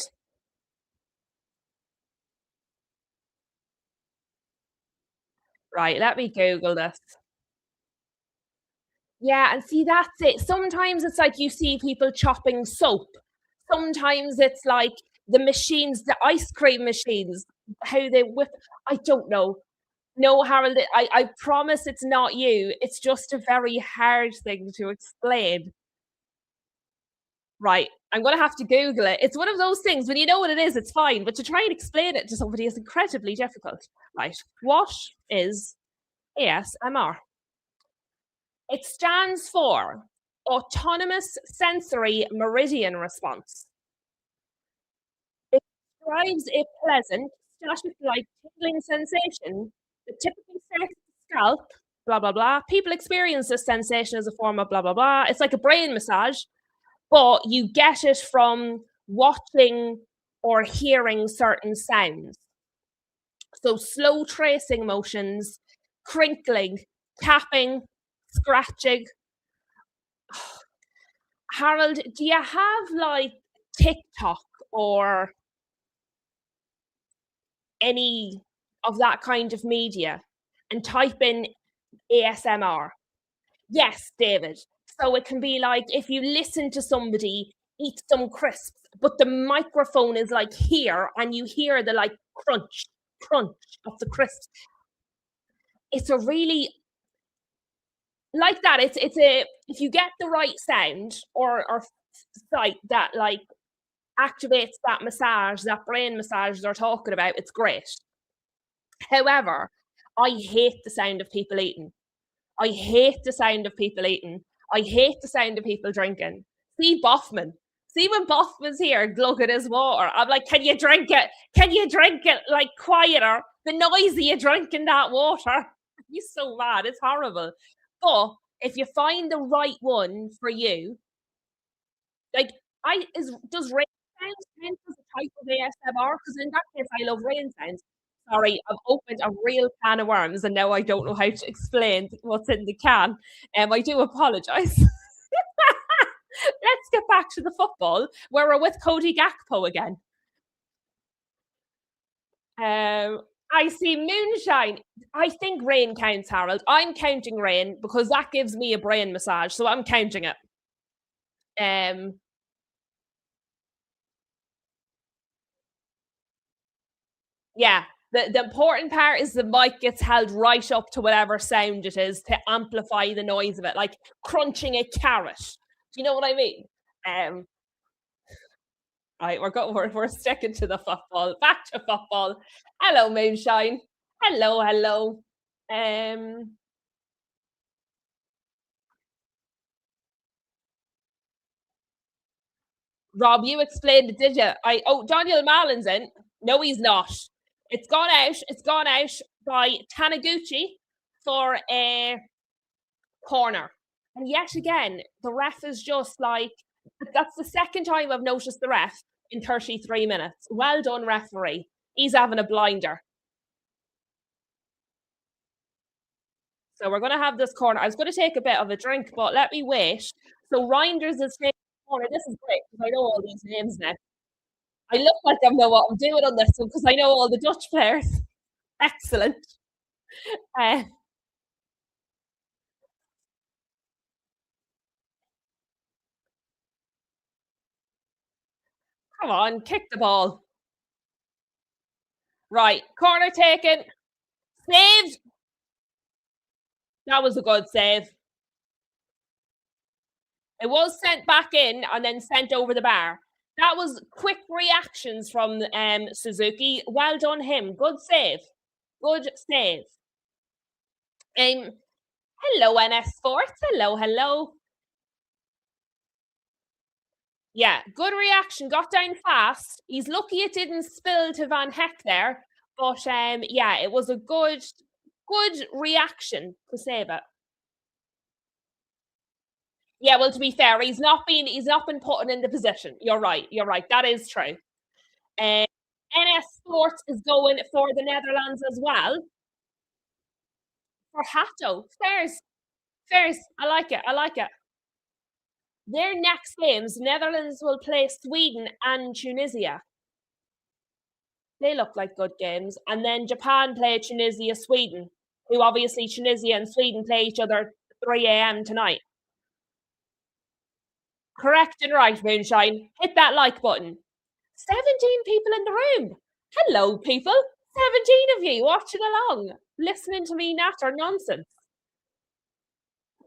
Right, let me Google this. Yeah, and see, that's it. Sometimes it's like you see people chopping soap. Sometimes it's like the machines, the ice cream machines, how they whip. I don't know. No, Harold, I promise it's not you. It's just a very hard thing to explain. Right. I'm going to have to Google it. It's one of those things when you know what it is, it's fine. But to try and explain it to somebody is incredibly difficult. Right. What is ASMR? It stands for Autonomous Sensory Meridian Response. It describes a pleasant, static-like tingling sensation that typically starts at the scalp, blah, blah, blah. People experience this sensation as a form of blah, blah, blah. It's like a brain massage, but you get it from watching or hearing certain sounds. So slow tracing motions, crinkling, tapping, scratching. Harold, do you have like TikTok or any of that kind of media and type in ASMR? Yes, David. So it can be like if you listen to somebody eat some crisps, but the microphone is like here and you hear the like crunch, crunch of the crisps. It's a really like that. It's a if you get the right sound or sight that like activates that massage, that brain massage they're talking about, it's great. However, I hate the sound of people eating. I hate the sound of people eating. I hate the sound of people drinking. See Boffman. See when Boffman's here glugging his water. I'm like, can you drink it? Can you drink it like quieter? The noise of you drinking that water. He's so mad. It's horrible. But if you find the right one for you, like I is does rain sounds count as a type of ASMR? Because in that case, I love rain sounds. Sorry, I've opened a real can of worms, and now I don't know how to explain what's in the can. I do apologise. Let's get back to the football, where we're with Cody Gakpo again. I see moonshine. I think rain counts, Harold. I'm counting rain because that gives me a brain massage, so I'm counting it. Um, Yeah. The important part is the mic gets held right up to whatever sound it is to amplify the noise of it, like crunching a carrot. Do you know what I mean? Um, right, we're sticking to the football. Back to football. Hello, Moonshine. Hello, hello. Um, Rob, you explained it, did you? Daniel Malin's in. No, he's not. It's gone out. It's gone out by Taniguchi for a corner. And yet again, the ref is just like, that's the second time I've noticed the ref in 33 minutes. Well done, referee. He's having a blinder. So we're going to have this corner. I was going to take a bit of a drink, but let me wait. So Reinders is taking the corner. This is great because I know all these names now. I look like I know what I'm doing on this one because I know all the Dutch players. Excellent. Uh, Come on, kick the ball. Right, corner taken. Saved. That was a good save. It was sent back in and then sent over the bar. That was quick reactions from Suzuki. Well done, him. Good save. Good save. Um, Hello, NS Sports. Hello, hello. Yeah, good reaction. Got down fast. He's lucky it didn't spill to Van Heck there. But yeah, it was a good reaction to save it. Yeah, well, to be fair, he's not been put in the position. You're right. You're right. That is true. Um, NS Sports is going for the Netherlands as well. For Hatto. Fairs. Fairs. I like it. I like it. Their next games, Netherlands will play Sweden and Tunisia. They look like good games. And then Japan play Tunisia, Sweden, who obviously Tunisia and Sweden play each other 3 a.m. tonight. Correct and right, Moonshine. Hit that like button. 17 people in the room. Hello, people. 17 of you watching along, listening to me natter nonsense.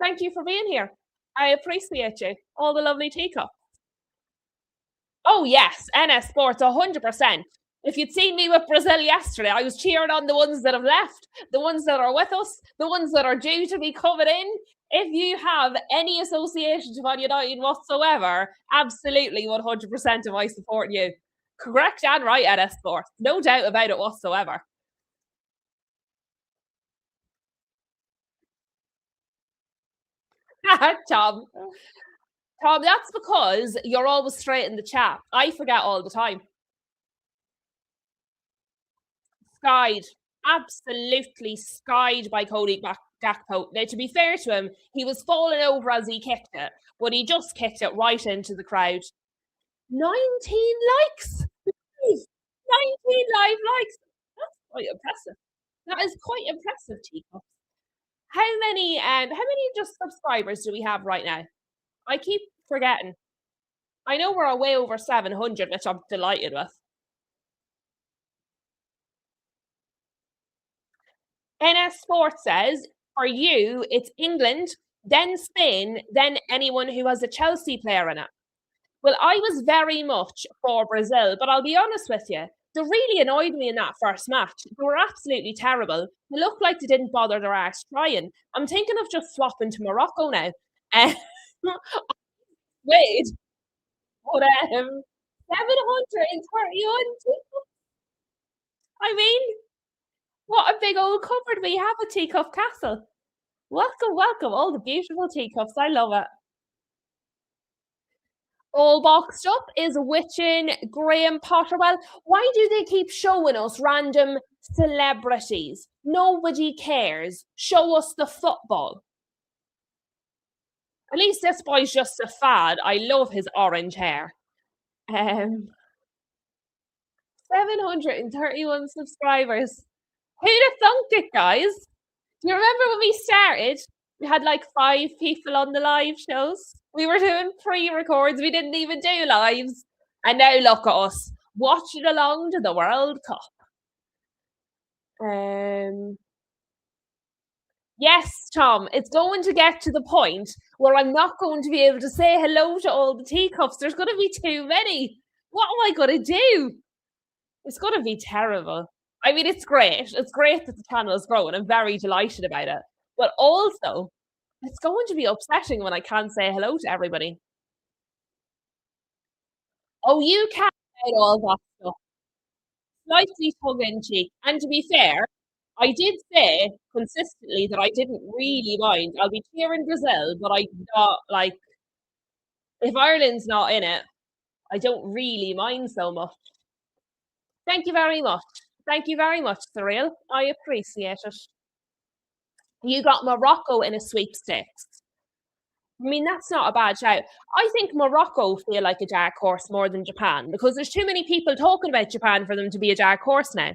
Thank you for being here. I appreciate you. All the lovely teacup. Oh, yes, NS Sports, 100%. If you'd seen me with Brazil yesterday, I was cheering on the ones that have left, the ones that are with us, the ones that are due to be coming in. If you have any association to Man United whatsoever, absolutely 100% of my support you. Correct and right, NS Sports. No doubt about it whatsoever. Tom. Tom, that's because you're always straight in the chat. I forget all the time. Skied. Absolutely skied by Cody Gakpo. Now, to be fair to him, he was falling over as he kicked it, but he just kicked it right into the crowd. 19 likes. 19 live likes. That's quite impressive. That is quite impressive, Chico. How many just subscribers do we have right now? I keep forgetting. I know we're way over 700, which I'm delighted with. NS Sports says, for you, it's England, then Spain, then anyone who has a Chelsea player in it. Well, I was very much for Brazil, but I'll be honest with you, they really annoyed me in that first match. They were absolutely terrible. They looked like they didn't bother their arse trying. I'm thinking of just swapping to Morocco now. Uh, wait, but 731. I mean, what a big old cupboard we have at Teacup Castle. Welcome, welcome, all the beautiful teacups. I love it. All boxed up is witching Graham Potter. Well, why do they keep showing us random celebrities? Nobody cares. Show us the football. At least this boy's just a fad. I love his orange hair. 731 subscribers. Who'd have thunk it, guys? Do you remember when we started? We had like 5 people on the live shows. We were doing pre-records. We didn't even do lives. And now look at us, watching along to the World Cup. Yes, Tom, it's going to get to the point where I'm not going to be able to say hello to all the teacups. There's going to be too many. What am I going to do? It's going to be terrible. I mean, it's great. It's great that the channel is growing. I'm very delighted about it. But also, it's going to be upsetting when I can't say hello to everybody. Oh, you can't say all that stuff. Slightly tongue in cheek. And to be fair, I did say consistently that I didn't really mind. I'll be cheering Brazil, but I not like if Ireland's not in it, I don't really mind so much. Thank you very much. Thank you very much, Cyril. I appreciate it. You got Morocco in a sweepstakes. I mean, that's not a bad shout. I think Morocco feel like a dark horse more than Japan because there's too many people talking about Japan for them to be a dark horse now.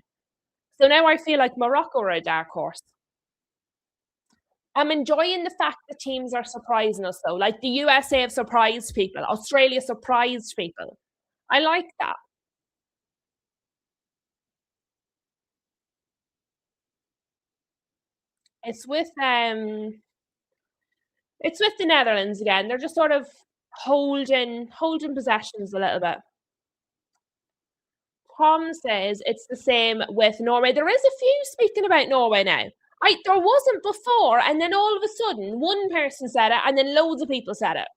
So now I feel like Morocco are a dark horse. I'm enjoying the fact that teams are surprising us though. Like the USA have surprised people, Australia surprised people. I like that. It's with the Netherlands again. They're just sort of holding possessions a little bit. Tom says it's the same with Norway. There is a few speaking about Norway now. There wasn't before, and then all of a sudden, one person said it, and then loads of people said it.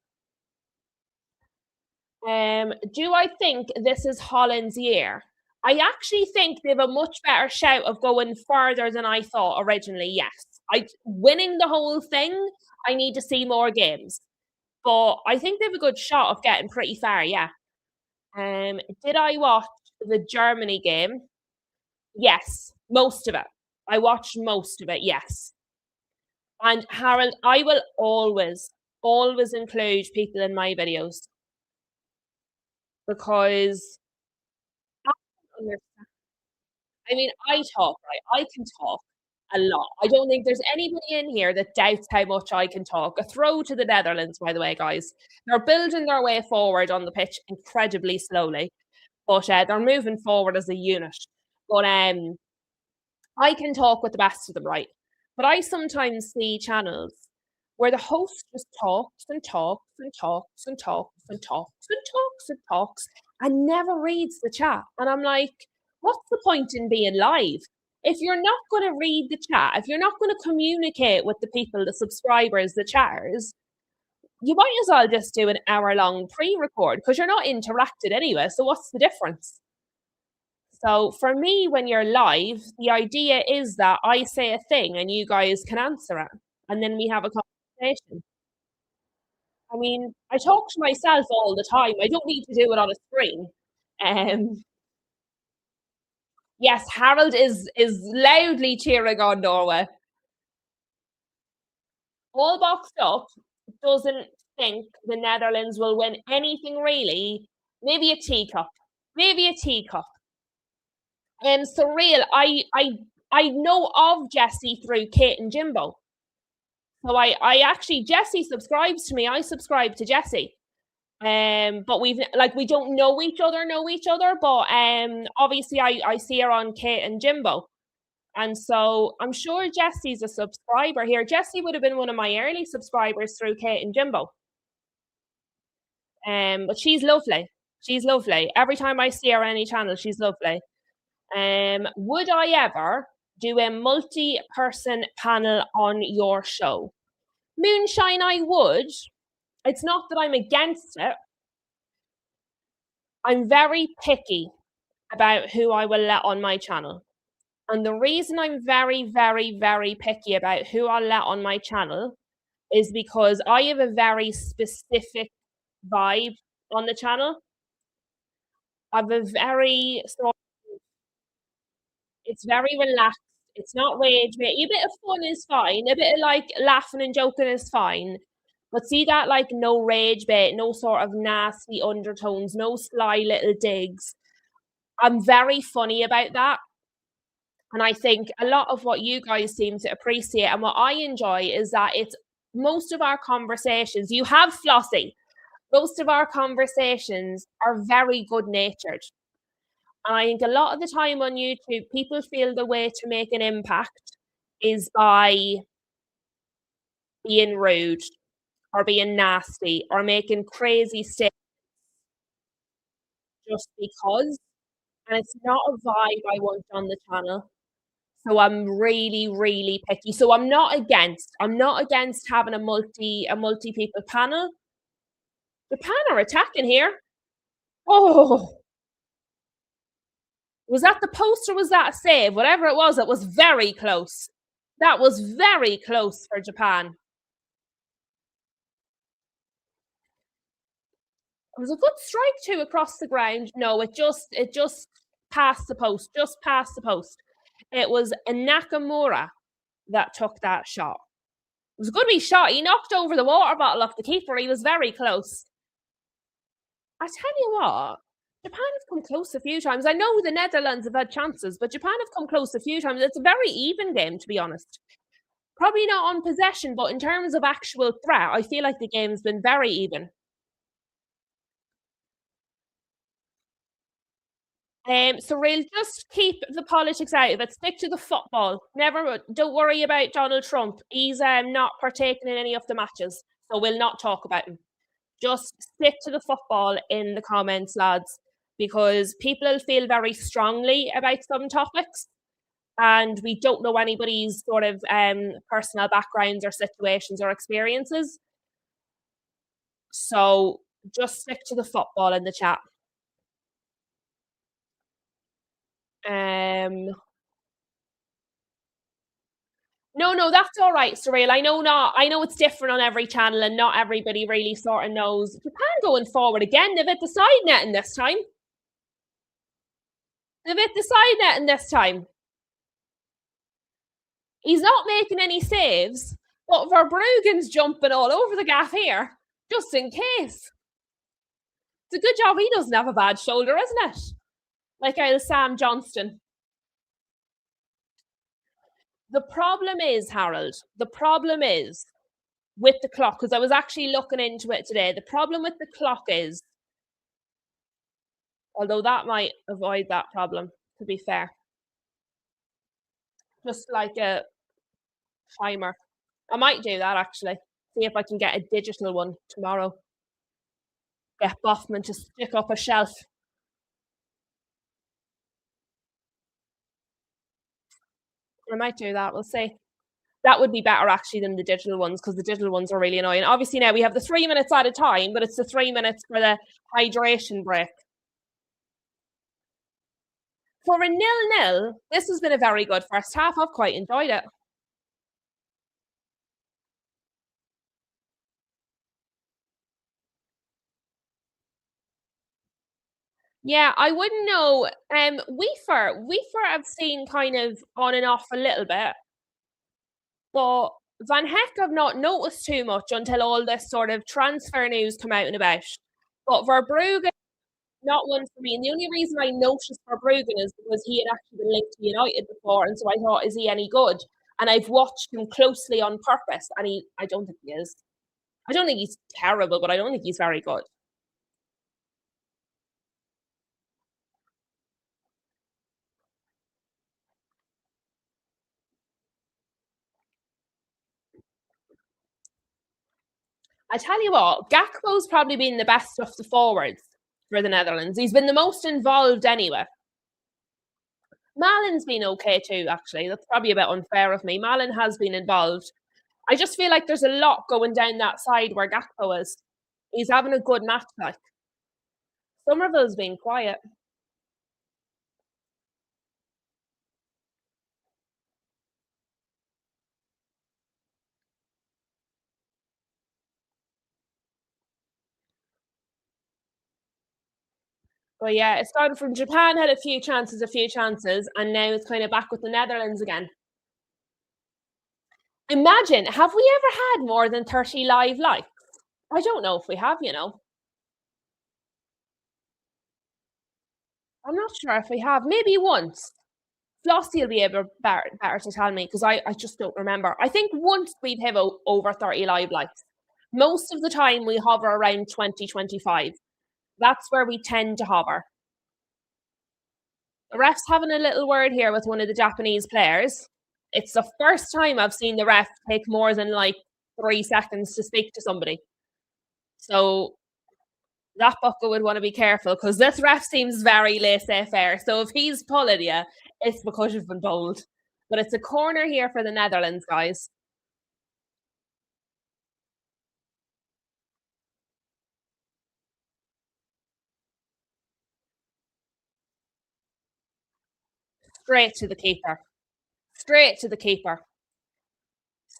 Do I think this is Holland's year? I actually think they have a much better shout of going further than I thought originally. Yes, winning the whole thing. I need to see more games, but I think they have a good shot of getting pretty far. Yeah. Did I watch the Germany game? Yes, most of it. I watched most of it. Yes. And Harold, I will always include people in my videos because I mean, I talk, right? I can talk a lot. I don't think there's anybody in here that doubts how much I can talk. A throw to the Netherlands, by the way, guys. They're building their way forward on the pitch incredibly slowly, but they're moving forward as a unit. But I can talk with the best of them, right? But I sometimes see channels where the host just talks and talks and talks and talks and talks and talks and talks and never reads the chat. And I'm like, what's the point in being live? If you're not going to read the chat, if you're not going to communicate with the people, the subscribers, the chatters, you might as well just do an hour-long pre-record because you're not interacted anyway. So what's the difference? So for me, when you're live, the idea is that I say a thing and you guys can answer it. And then we have a conversation. I mean, I talk to myself all the time. I don't need to do it on a screen. Um, yes, Harold is loudly cheering on Norway. All boxed up, doesn't think the Netherlands will win anything really. Maybe a teacup. Maybe a teacup. Surreal. I know of Jesse through Kate and Jimbo. So I actually Jesse subscribes to me. I subscribe to Jesse. But we don't know each other, but obviously I see her on Kate and Jimbo. And so I'm sure Jesse's a subscriber here. Jesse would have been one of my early subscribers through Kate and Jimbo. But she's lovely. She's lovely. Every time I see her on any channel, she's lovely. Would I ever do a multi-person panel on your show? Moonshine, I would. It's not that I'm against it. I'm very picky about who I will let on my channel. And the reason I'm very, very, very picky about who I'll let on my channel is because I have a very specific vibe on the channel. I have a very sort of, it's very relaxed. It's not rage bait. A bit of fun is fine. A bit of like laughing and joking is fine. But see that like no rage bait, no sort of nasty undertones, no sly little digs. I'm very funny about that. And I think a lot of what you guys seem to appreciate and what I enjoy is that it's most of our conversations, you have Flossie, most of our conversations are very good natured. And I think a lot of the time on YouTube, people feel the way to make an impact is by being rude or being nasty or making crazy statements just because. And it's not a vibe I want on the channel. So I'm really, really picky. So I'm not against having a multi people panel. Japan are attacking here. Oh, was that the post or was that a save? Whatever it was very close. That was very close for Japan. It was a good strike too across the ground. No, it just passed the post, just past the post. It was a Nakamura that took that shot. It was a good wee shot. He knocked over the water bottle off the keeper. He was very close. I tell you what, Japan have come close a few times. I know the Netherlands have had chances, but Japan have come close a few times. It's a very even game, to be honest. Probably not on possession, but in terms of actual threat, I feel like the game's been very even. So we'll just keep the politics out of it. Stick to the football. Don't worry about Donald Trump. He's not partaking in any of the matches, so we'll not talk about him. Just stick to the football in the comments, lads, because people feel very strongly about some topics, and we don't know anybody's sort of personal backgrounds or situations or experiences. So just stick to the football in the chat. No, that's all right, Surreal. I know it's different on every channel and not everybody really sort of knows. Japan going forward again. They've hit the side netting this time. They've hit the side netting this time. He's not making any saves, but Verbruggen's jumping all over the gaff here, just in case. It's a good job he doesn't have a bad shoulder, isn't it? Like old Sam Johnston. The problem is, Harold, the problem is with the clock, because I was actually looking into it today. The problem with the clock is, although that might avoid that problem, to be fair, just like a timer. I might do that actually. See if I can get a digital one tomorrow. Get Boffman to stick up a shelf. I might do that. We'll see. That would be better actually than the digital ones because the digital ones are really annoying. Obviously now we have the 3 minutes at a time, but it's the 3 minutes for the hydration break. For a 0-0, this has been a very good first half. I've quite enjoyed it. Yeah, I wouldn't know. Weaver I've seen kind of on and off a little bit, but Van Heck I've not noticed too much until all this sort of transfer news come out and about. But Verbruggen, not one for me. And the only reason I noticed Verbruggen is because he had actually been linked to United before, and so I thought, is he any good? And I've watched him closely on purpose, and I don't think he is. I don't think he's terrible, but I don't think he's very good. I tell you what, Gakpo's probably been the best of the forwards for the Netherlands. He's been the most involved anyway. Malin's been okay too, actually. That's probably a bit unfair of me. Malin has been involved. I just feel like there's a lot going down that side where Gakpo is. He's having a good match, like. Somerville's been quiet. But yeah, it's gone from Japan had a few chances, and now it's kind of back with the Netherlands again. Imagine, have we ever had more than 30 live likes? I don't know if we have, you know. I'm not sure if we have. Maybe once. Flossie will be able better to tell me because I just don't remember. I think once we've hit over 30 live likes. Most of the time we hover around 2025. That's where we tend to hover. The ref's having a little word here with one of the Japanese players. It's the first time I've seen the ref take more than like 3 seconds to speak to somebody. So that bucker would want to be careful because this ref seems very laissez-faire. So if he's pulling you, it's because you've been told. But it's a corner here for the Netherlands, guys. Straight to the keeper. Straight to the keeper.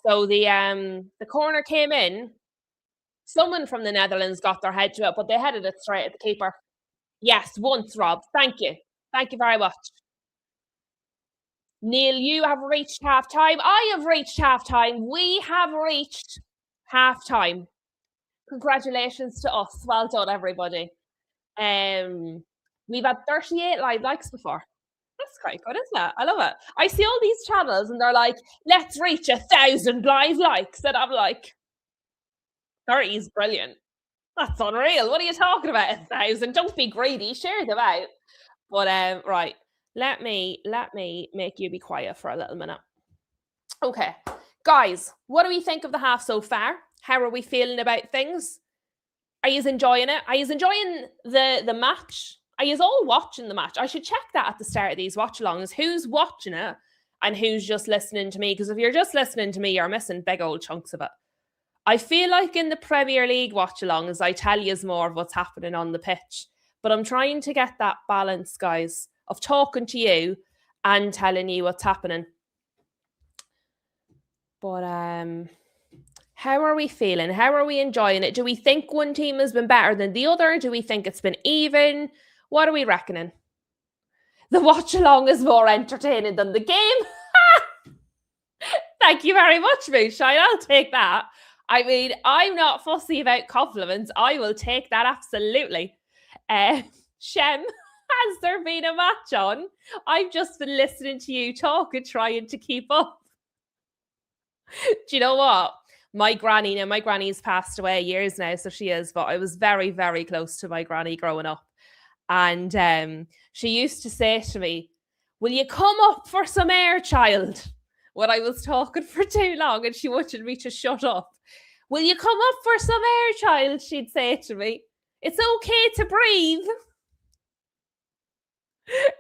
So the corner came in. Someone from the Netherlands got their head to it, but they headed it straight at the keeper. Yes, once, Rob. Thank you. Thank you very much. Neil, you have reached half time. I have reached half time. We have reached half time. Congratulations to us. Well done, everybody. Um, we've had 38 live likes before. That's quite good, isn't it? I love it. I see all these channels and they're like, let's reach 1,000 live likes. And I'm like, 30 is brilliant. That's unreal. What are you talking about? 1,000. Don't be greedy. Share them out. But right. Let me make you be quiet for a little minute. Okay. Guys, what do we think of the half so far? How are we feeling about things? Are you enjoying it? Are you enjoying the match? Are you all watching the match? I should check that at the start of these watch-alongs. Who's watching it and who's just listening to me? Because if you're just listening to me, you're missing big old chunks of it. I feel like in the Premier League watch-alongs, I tell you more of what's happening on the pitch. But I'm trying to get that balance, guys, of talking to you and telling you what's happening. But how are we feeling? How are we enjoying it? Do we think one team has been better than the other? Do we think it's been even? What are we reckoning? The watch along is more entertaining than the game. Thank you very much, Moonshine. I'll take that. I mean, I'm not fussy about compliments. I will take that absolutely. Shem, has there been a match on? I've just been listening to you talk and trying to keep up. Do you know what? My granny's passed away years now, so she is, but I was very, very close to my granny growing up. And she used to say to me, will you come up for some air, child? When I was talking for too long and she wanted me to shut up. Will you come up for some air, child? She'd say to me. It's okay to breathe.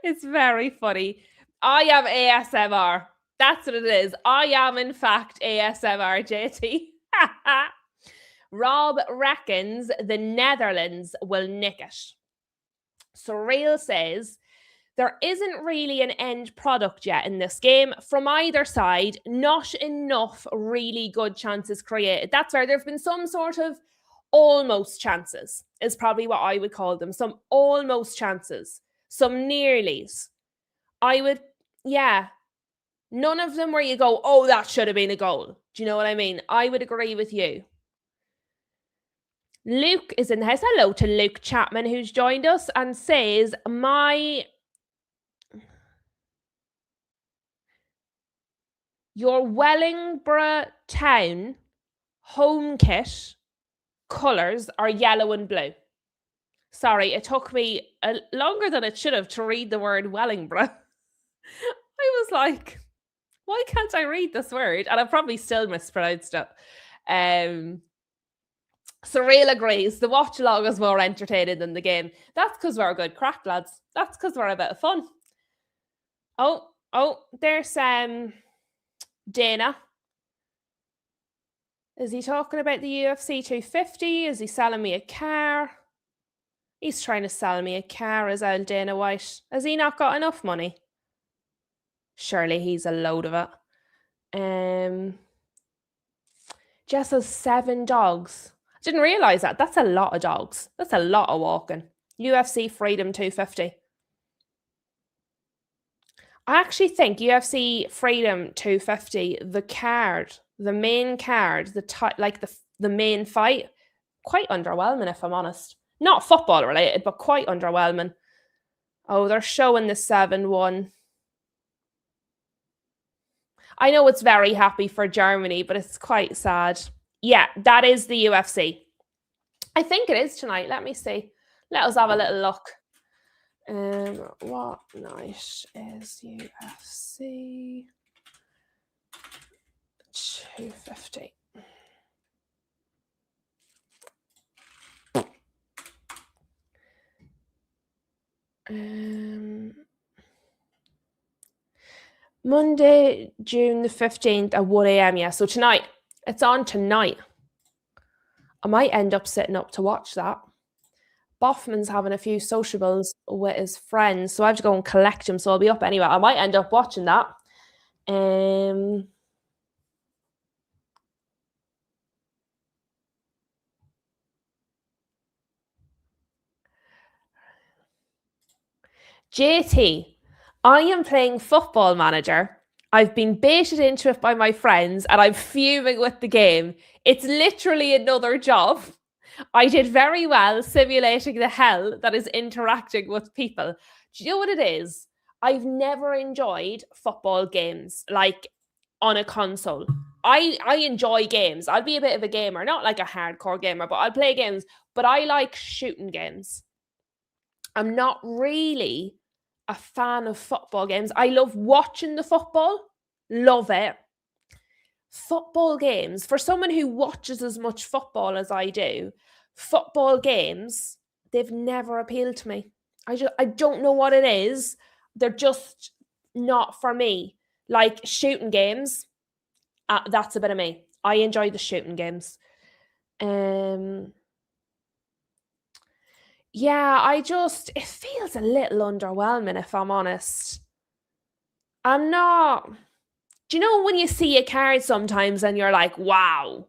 It's very funny. I am ASMR. That's what it is. I am, in fact, ASMR, JT. Rob reckons the Netherlands will nick it. Surreal says, there isn't really an end product yet in this game. From either side, not enough really good chances created. That's where there have been some sort of almost chances is probably what I would call them. Some almost chances, some nearlies. I would, yeah, none of them where you go, oh, that should have been a goal. Do you know what I mean? I would agree with you. Luke is in the house. Hello to Luke Chapman, who's joined us and says, your Wellingborough town home kit colours are yellow and blue. Sorry, it took me longer than it should have to read the word Wellingborough. I was like, why can't I read this word? And I probably still mispronounced it. Surreal agrees. The watch along is more entertaining than the game. That's because we're a good crack, lads. That's because we're a bit of fun. Oh, there's Dana. Is he talking about the UFC 250? Is he selling me a car? He's trying to sell me a car, is old Dana White. Has he not got enough money? Surely he's a load of it. Jess has 7 dogs. I didn't realise that. That's a lot of dogs. That's a lot of walking. UFC Freedom 250. I actually think UFC Freedom 250, the card, the main card, the main fight, quite underwhelming if I'm honest. Not football related, but quite underwhelming. Oh, they're showing the 7-1. I know it's very happy for Germany, but it's quite sad. Yeah, that is the UFC. I think it is tonight. Let me see. Let us have a little look. What night is UFC 250? Monday, June the 15th at 1 a.m. Yeah, so tonight. It's on tonight. I might end up sitting up to watch that. Boffman's having a few sociables with his friends, so I have to go and collect him, so I'll be up anyway. I might end up watching that. JT, I am playing Football Manager. I've been baited into it by my friends and I'm fuming with the game. It's literally another job. I did very well simulating the hell that is interacting with people. Do you know what it is? I've never enjoyed football games like on a console. I enjoy games. I'll be a bit of a gamer, not like a hardcore gamer, but I'll play games. But I like shooting games. I'm not really a fan of football games. I love watching the football. Love it. Football games, for someone who watches as much football as I do, football games, they've never appealed to me. I don't know what it is. They're just not for me. Like shooting games, that's a bit of me. I enjoy the shooting games. Yeah, it feels a little underwhelming if I'm honest. I'm not. Do you know when you see a card sometimes and you're like, wow,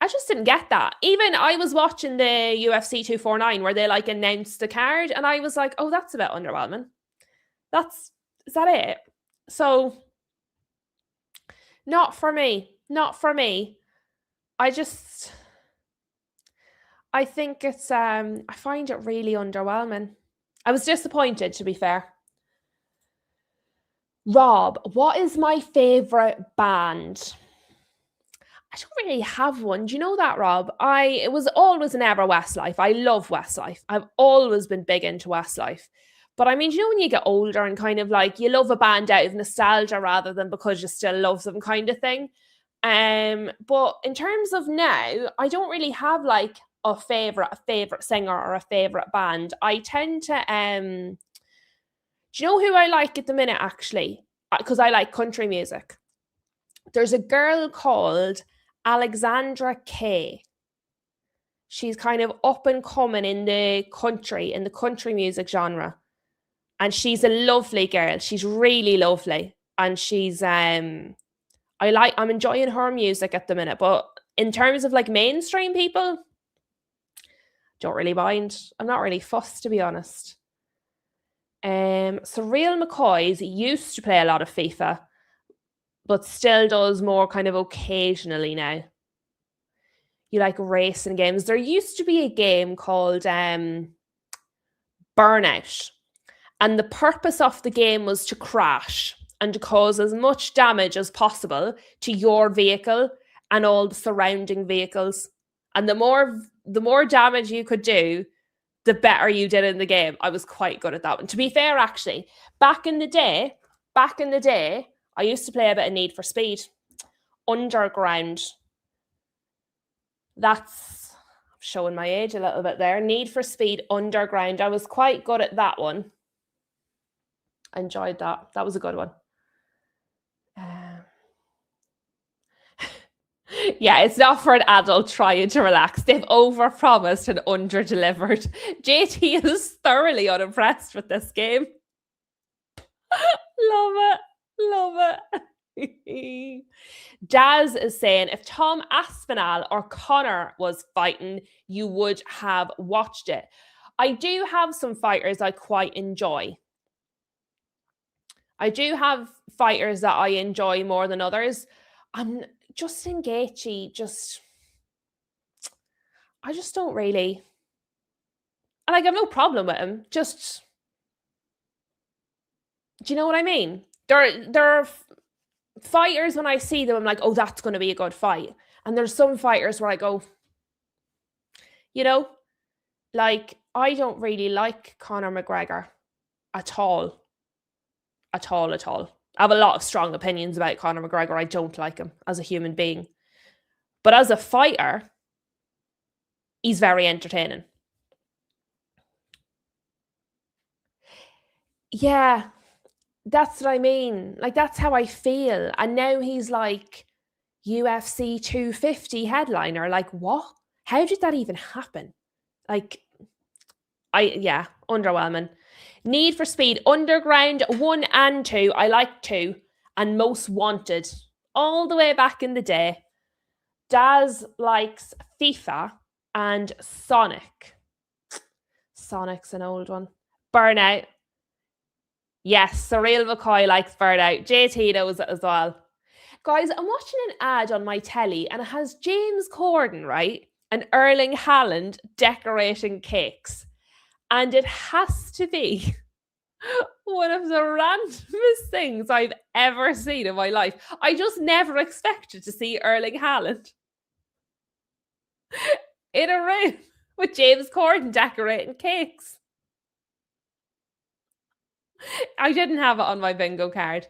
I just didn't get that. Even I was watching the UFC 249 where they like announced the card and I was like, oh, that's a bit underwhelming. Is that it? So not for me. Not for me. I think it's I find it really underwhelming. I was disappointed, to be fair. Rob, what is my favourite band? I don't really have one. Do you know that, Rob? It was always and ever Westlife. I love Westlife. I've always been big into Westlife. But I mean, you know when you get older and kind of like you love a band out of nostalgia rather than because you still love them kind of thing. But in terms of now, I don't really have like a favorite singer or a favorite band. I tend to do you know who I like at the minute actually? Because I like country music. There's a girl called Alexandra Kay. She's kind of up and coming in the country music genre. And she's a lovely girl. She's really lovely. And she's I'm enjoying her music at the minute. But in terms of like mainstream people, Don't really mind. I'm not really fussed, to be honest. Surreal McCoys used to play a lot of FIFA, but still does more kind of occasionally now. You like racing games. There used to be a game called Burnout, and the purpose of the game was to crash and to cause as much damage as possible to your vehicle and all the surrounding vehicles. And the more damage you could do, the better you did in the game. I was quite good at that one. To be fair, actually, back in the day, I used to play a bit of Need for Speed. Underground. That's showing my age a little bit there. Need for Speed Underground. I was quite good at that one. I enjoyed that. That was a good one. Yeah, it's not for an adult trying to relax. They've overpromised and underdelivered. JT is thoroughly unimpressed with this game. Love it. Jazz is saying, if Tom Aspinall or Connor was fighting, you would have watched it. I do have some fighters I quite enjoy. I do have fighters that I enjoy more than others. Justin Gaethje, I just don't really. And I have no problem with him. Just, do you know what I mean? There are fighters when I see them, I'm like, oh, that's going to be a good fight. And there's some fighters where I go, like, I don't really like Conor McGregor at all. I have a lot of strong opinions about Conor McGregor. I don't like him as a human being. But as a fighter, he's very entertaining. Yeah, that's what I mean. Like, that's how I feel. And now he's like UFC 250 headliner. Like, what? How did that even happen? Like, underwhelming. Need for Speed Underground 1 and 2. I like 2. And Most Wanted. All the way back in the day. Daz likes FIFA and Sonic. Sonic's an old one. Burnout. Yes, Surreal McCoy likes Burnout. JT knows it as well. Guys, I'm watching an ad on my telly and it has James Corden, right? And Erling Haaland decorating cakes. And it has to be one of the randomest things I've ever seen in my life. I just never expected to see Erling Haaland in a room with James Corden decorating cakes. I didn't have it on my bingo card.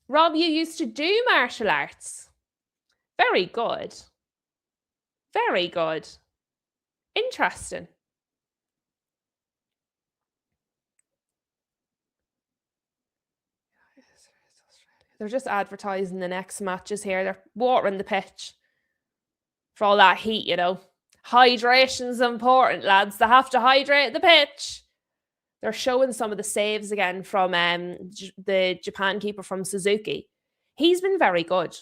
Rob, you used to do martial arts. Very good. Very good. Interesting. They're just advertising the next matches here. They're watering the pitch for all that heat, Hydration's important, lads. They have to hydrate the pitch. They're showing some of the saves again from the Japan keeper from Suzuki. He's been very good.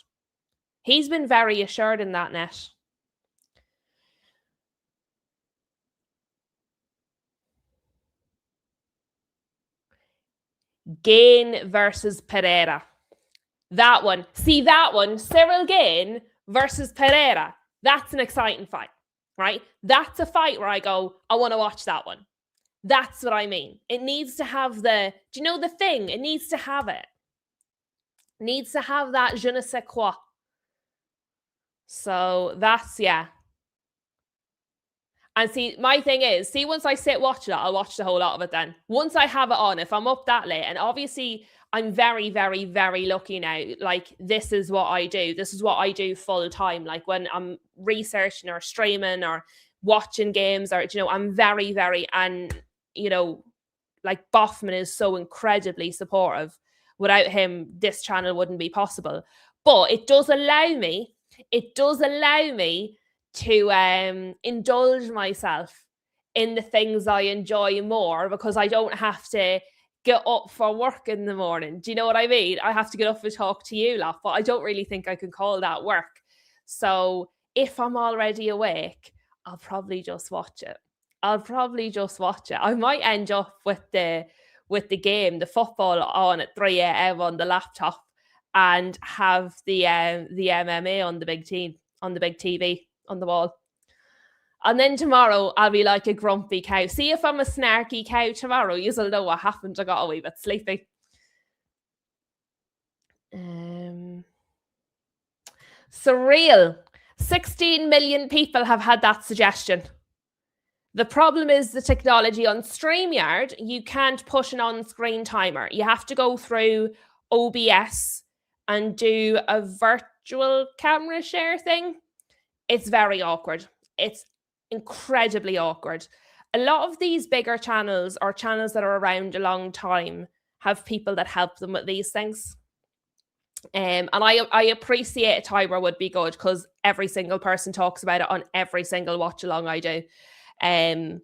He's been very assured in that net. Gain versus Pereira. That one. See that one? Cyril Gain versus Pereira. That's an exciting fight, right? That's a fight where I go, I want to watch that one. That's what I mean. It needs to have the thing? It needs to have it. Needs to have that je ne sais quoi. So that's, yeah. And see, my thing is, once I sit watching it, I'll watch the whole lot of it then. Once I have it on, if I'm up that late, and obviously I'm very, very, very lucky now. Like, this is what I do. This is what I do full time. Like, when I'm researching or streaming or watching games or, I'm very, very, and, like, Boffman is so incredibly supportive. Without him, this channel wouldn't be possible. But it does allow me to indulge myself in the things I enjoy more, because I don't have to get up for work in the morning. Do you know what I mean? I have to get up and talk to you lot, but I don't really think I can call that work. So if I'm already awake, I'll probably just watch it. I'll probably just watch it. I might end up with the game, the football on at 3 a.m. on the laptop and have the MMA on the big team on the big TV on the wall. And then tomorrow I'll be like a grumpy cow. See if I'm a snarky cow tomorrow. You'll know what happened. I got a wee bit sleepy. Surreal. 16 million people have had that suggestion. The problem is the technology on StreamYard. You can't push an on-screen timer. You have to go through OBS and do a virtual camera share thing. It's very awkward. It's incredibly awkward. A lot of these bigger channels or channels that are around a long time have people that help them with these things. And I appreciate a timer would be good because every single person talks about it on every single watch along I do. I'm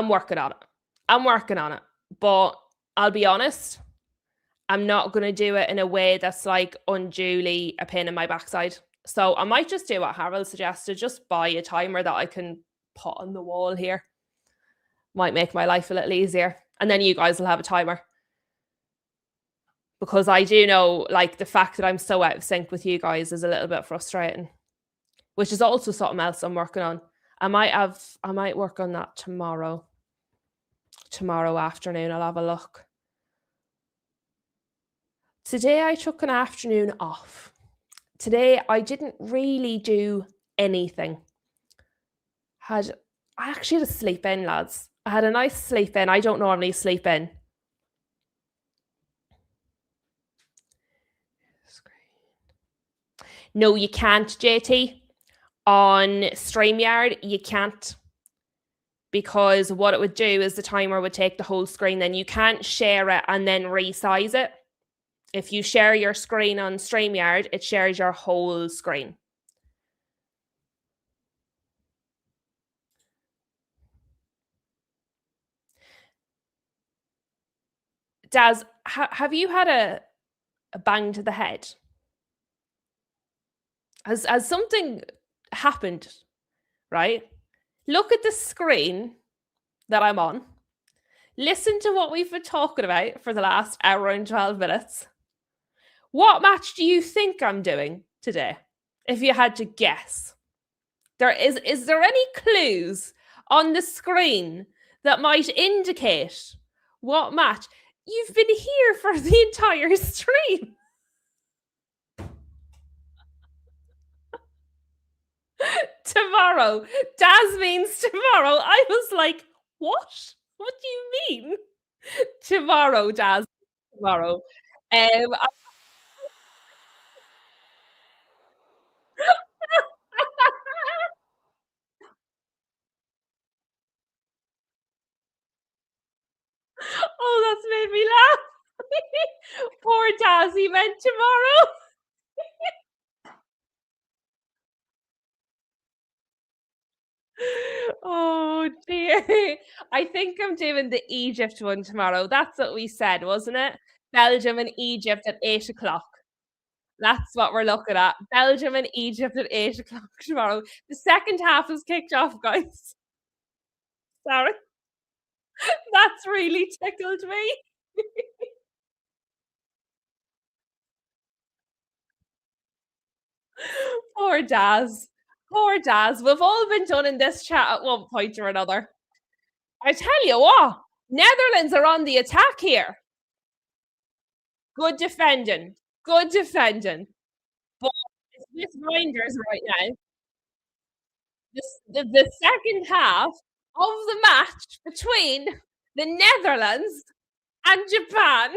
working on it. I'm working on it. But I'll be honest, I'm not going to do it in a way that's like unduly a pain in my backside. So I might just do what Harold suggested, just buy a timer that I can put on the wall here. Might make my life a little easier. And then you guys will have a timer. Because I do know, like, the fact that I'm so out of sync with you guys is a little bit frustrating. Which is also something else I'm working on. I might work on that tomorrow. Tomorrow afternoon, I'll have a look. Today I took an afternoon off. Today I didn't really do anything. I actually had a sleep in, lads. I had a nice sleep in. I don't normally sleep in. No, you can't, JT. On StreamYard, you can't. Because what it would do is the timer would take the whole screen. Then you can't share it and then resize it. If you share your screen on StreamYard, it shares your whole screen. Daz, have you had a bang to the head? Has something happened, right? Look at the screen that I'm on. Listen to what we've been talking about for the last hour and 12 minutes. What match do you think I'm doing today? If you had to guess. Is there any clues on the screen that might indicate what match? You've been here for the entire stream. Tomorrow. Daz means tomorrow. I was like, what? What do you mean? Tomorrow, Daz. Tomorrow. Oh, that's made me laugh. Poor Daz, he meant tomorrow. Oh dear. I think I'm doing the Egypt one tomorrow. That's what we said, wasn't it? Belgium and Egypt at 8 o'clock. That's what we're looking at. Belgium and Egypt at 8 o'clock tomorrow. The second half is kicked off, guys. Sorry. That's really tickled me. Poor Daz. Poor Daz. We've all been done in this chat at one point or another. I tell you what, Netherlands are on the attack here. Good defending. Good defending. But it's with Reinders right now. The second half of the match between the Netherlands and Japan.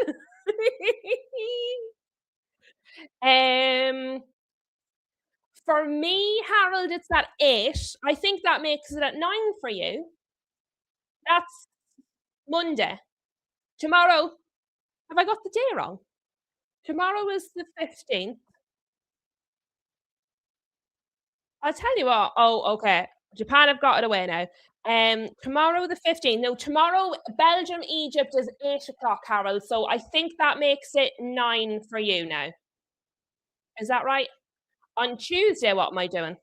For me, Harold, it's at 8. I think that makes it at 9 for you. That's Monday. Tomorrow, have I got the day wrong? Tomorrow is the 15th. I'll tell you what. Oh, okay. Japan have got it away now. Tomorrow the 15th. No, tomorrow Belgium Egypt is 8 o'clock, Harold. So I think that makes it 9 for you now. Is that right? On Tuesday, what am I doing?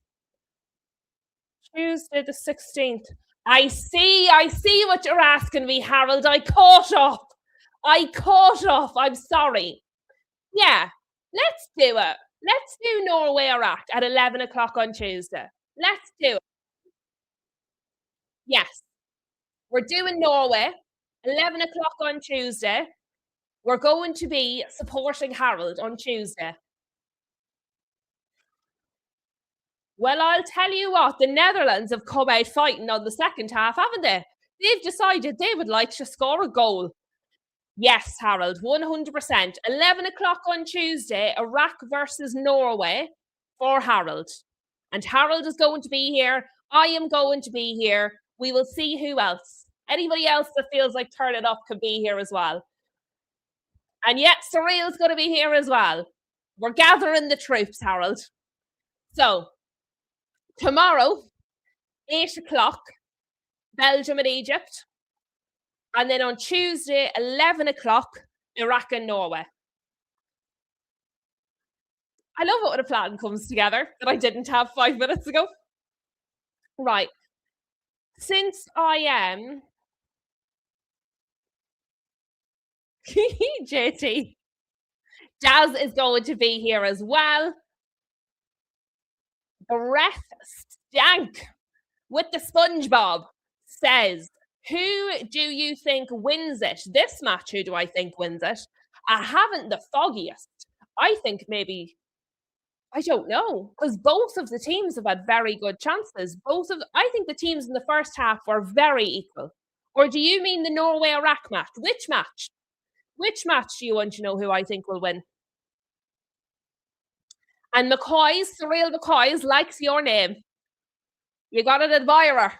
Tuesday the 16th. I see what you're asking me, Harold. I caught up. I'm sorry. Yeah, let's do it. Let's do Norway Iraq at 11 o'clock on Tuesday. Let's do it. Yes, we're doing Norway, 11 o'clock on Tuesday. We're going to be supporting Harold on Tuesday. Well, I'll tell you what, the Netherlands have come out fighting on the second half, haven't they? They've decided they would like to score a goal. Yes, Harold, 100%. 11 o'clock on Tuesday, Iraq versus Norway for Harold. And Harold is going to be here. I am going to be here. We will see who else. Anybody else that feels like turning up can be here as well. And yet, Surreal's going to be here as well. We're gathering the troops, Harold. So, tomorrow, 8 o'clock, Belgium and Egypt. And then on Tuesday, 11 o'clock, Iraq and Norway. I love it when a plan comes together that I didn't have 5 minutes ago. Right. Since I am JT, Jazz is going to be here as well. Breath Stank with the SpongeBob says, who do you think wins it? This match, who do I think wins it? I haven't the foggiest. I think maybe, I don't know, because both of the teams have had very good chances. I think the teams in the first half were very equal. Or do you mean the Norway-Iraq match? Which match? Which match do you want to know who I think will win? And McCoy's, Surreal McCoy's, likes your name. You got an admirer.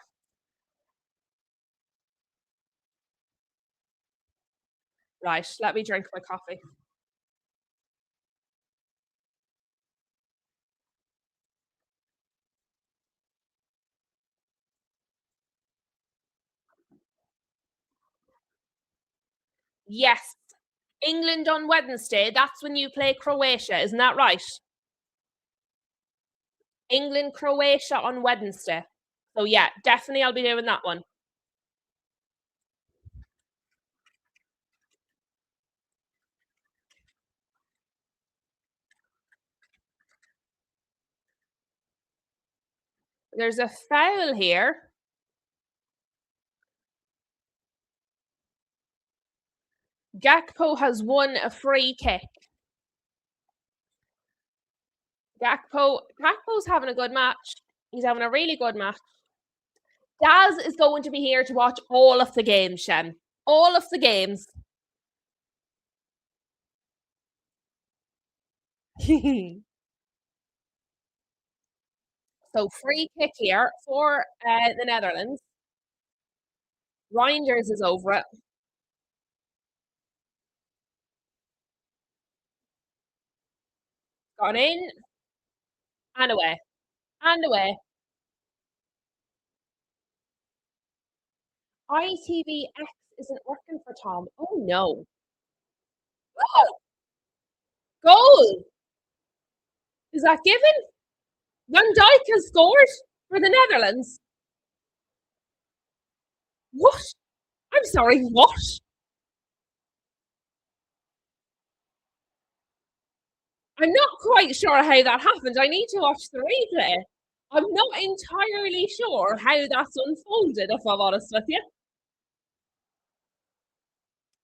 Right, let me drink my coffee. Yes, England on Wednesday. That's when you play Croatia, isn't that right? England, Croatia on Wednesday. So yeah, definitely I'll be doing that one. There's a foul here. Gakpo has won a free kick. Gakpo's having a good match. He's having a really good match. Daz is going to be here to watch all of the games, Shem. All of the games. So free kick here for the Netherlands. Reinders is over it. Gone in and away. And away. ITVX isn't working for Tom. Oh no. Oh, goal. Is that given? Van Dijk has scored for the Netherlands. What? I'm sorry, what? I'm not quite sure how that happened. I need to watch the replay. I'm not entirely sure how that's unfolded, if I'm honest with you.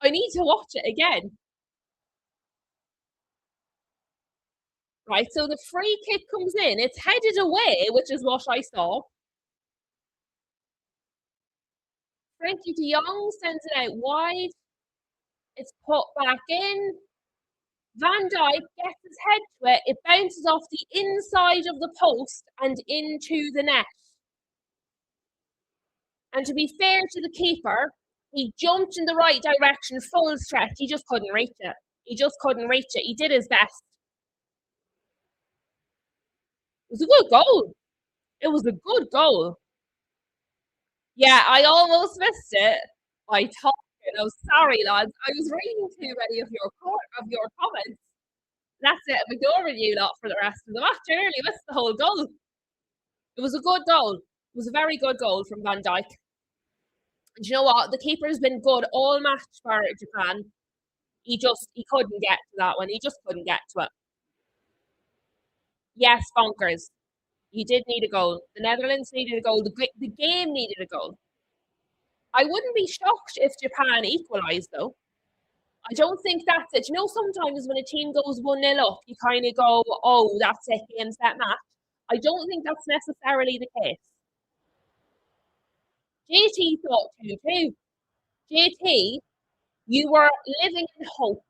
I need to watch it again. Right, so the free kick comes in. It's headed away, which is what I saw. Frankie de Jong sends it out wide. It's put back in. Van Dijk gets his head to it. It bounces off the inside of the post and into the net. And to be fair to the keeper, he jumped in the right direction, full stretch. He just couldn't reach it. He just couldn't reach it. He did his best. It was a good goal. It was a good goal. Yeah, I almost missed it. I thought, I'm sorry, lads. I was reading too many of your comments. That's it. I'm ignoring you lot for the rest of the match. I nearly missed the whole goal. It was a good goal. was a very good goal from Van Dijk. And you know what? The keeper's been good all match for Japan. He couldn't get to that one. He just couldn't get to it. Yes, bonkers. You did need a goal. The Netherlands needed a goal. The game needed a goal. I wouldn't be shocked if Japan equalised, though. I don't think that's it. You know, sometimes when a team goes 1-0 up, you kind of go, oh, that's it, game, set, match. I don't think that's necessarily the case. JT thought too. JT, you were living in hope.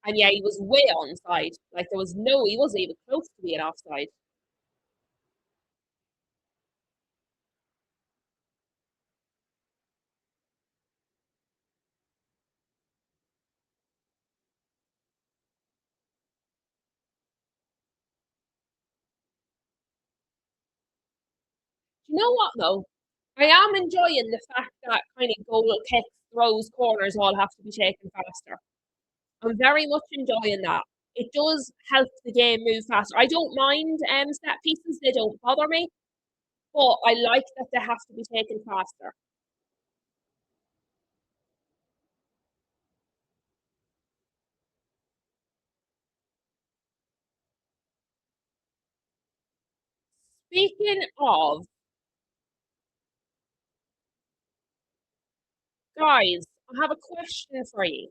And yeah, he was way onside. Like, he wasn't even close to being offside. Do you know what, though? I am enjoying the fact that kind of goal kicks, throws, corners all have to be taken faster. I'm very much enjoying that. It does help the game move faster. I don't mind set pieces, they don't bother me, but I like that they have to be taken faster. Speaking of, guys, I have a question for you.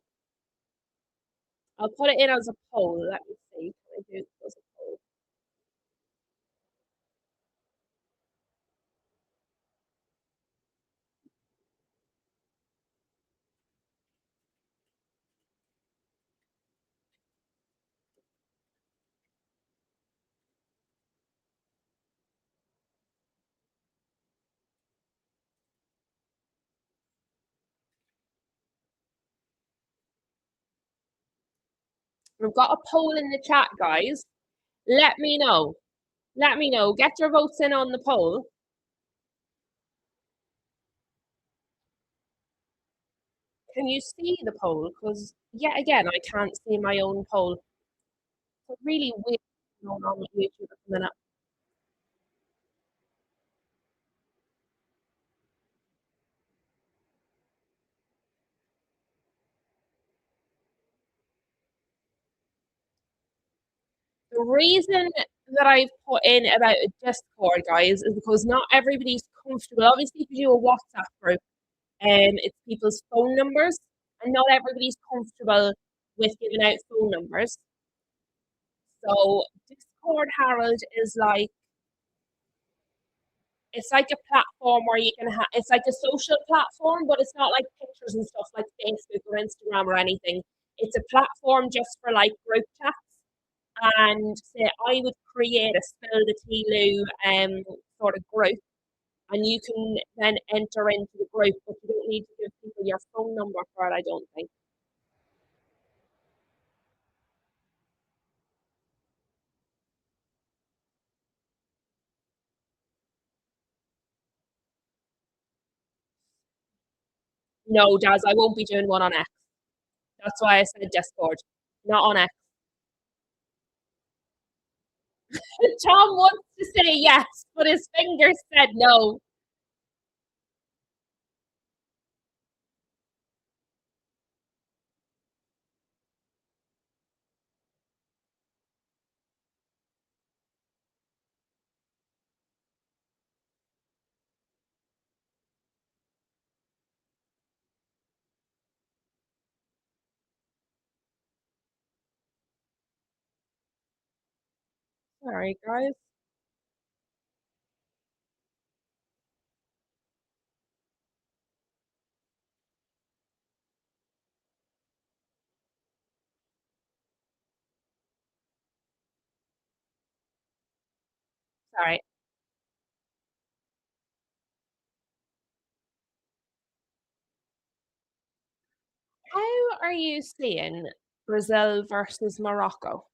I'll put it in as a poll. Let me see. Can I do it as a poll? We've got a poll in the chat, guys. Let me know. Let me know. Get your votes in on the poll. Can you see the poll? Because yet again, I can't see my own poll. It's really weird going on with YouTube at the minute. The reason that I've put in about a Discord, guys, is because not everybody's comfortable. Obviously, if you do a WhatsApp group, it's people's phone numbers, and not everybody's comfortable with giving out phone numbers. So Discord, Harold, is like it's like a platform where you can have it's like a social platform, but it's not like pictures and stuff like Facebook or Instagram or anything. It's a platform just for like group chats. And say I would create a spill the tea loo sort of group, and you can then enter into the group, but you don't need to give people your phone number for it, I don't think. No, Daz, I won't be doing one on X. That's why I said Discord, not on X. Tom wants to say yes, but his fingers said no. Sorry, guys. Sorry. How are you seeing Brazil versus Morocco?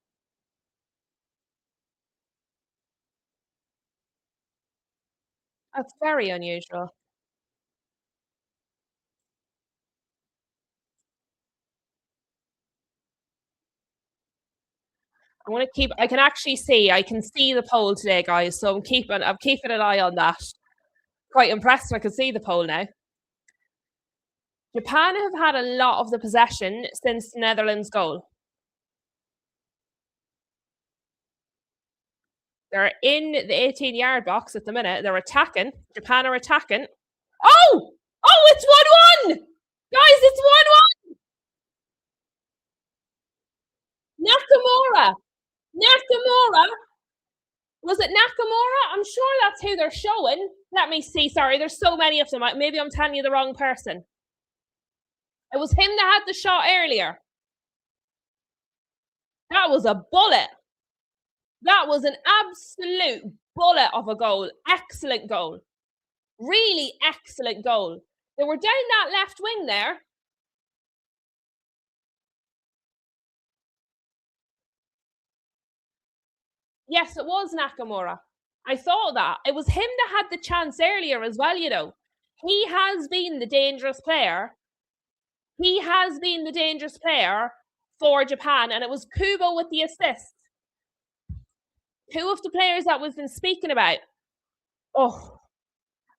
That's very unusual. I can actually see, I can see the poll today, guys. So I'm keeping an eye on that. Quite impressed. I can see the poll now. Japan have had a lot of the possession since the Netherlands' goal. They're in the 18-yard box at the minute. They're attacking. Japan are attacking. Oh! Oh, it's 1-1! Guys, it's 1-1! Nakamura! Nakamura! Was it Nakamura? I'm sure that's who they're showing. Let me see. Sorry, there's so many of them. Maybe I'm telling you the wrong person. It was him that had the shot earlier. That was a bullet. That was an absolute bullet of a goal. Excellent goal. Really excellent goal. They were down that left wing there. Yes, it was Nakamura. I thought that. It was him that had the chance earlier as well, you know. He has been the dangerous player. He has been the dangerous player for Japan, and it was Kubo with the assist. Two of the players that we've been speaking about. Oh,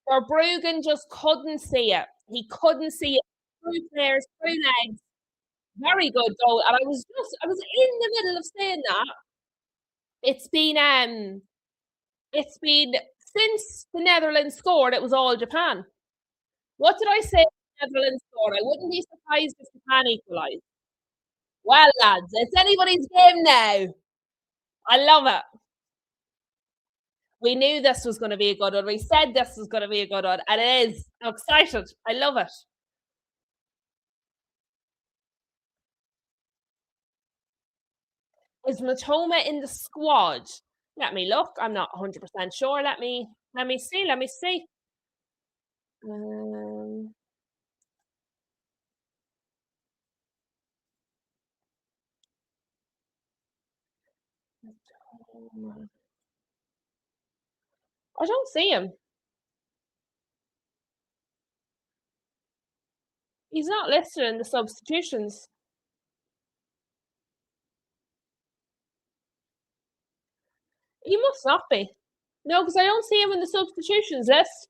Verbruggen just couldn't see it. He couldn't see it. Through players, through legs. Very good goal. And I was in the middle of saying that. It's been since the Netherlands scored, it was all Japan. What did I say? The Netherlands scored. I wouldn't be surprised if Japan equalised. Well, lads, it's anybody's game now. I love it. We knew this was going to be a good one. We said this was going to be a good one, and it is. I'm excited. I love it. Is Matoma in the squad? Let me look. I'm not 100% sure. Let me see. Let me see. I don't see him. He's not listed in the substitutions. He must not be. No, because I don't see him in the substitutions list.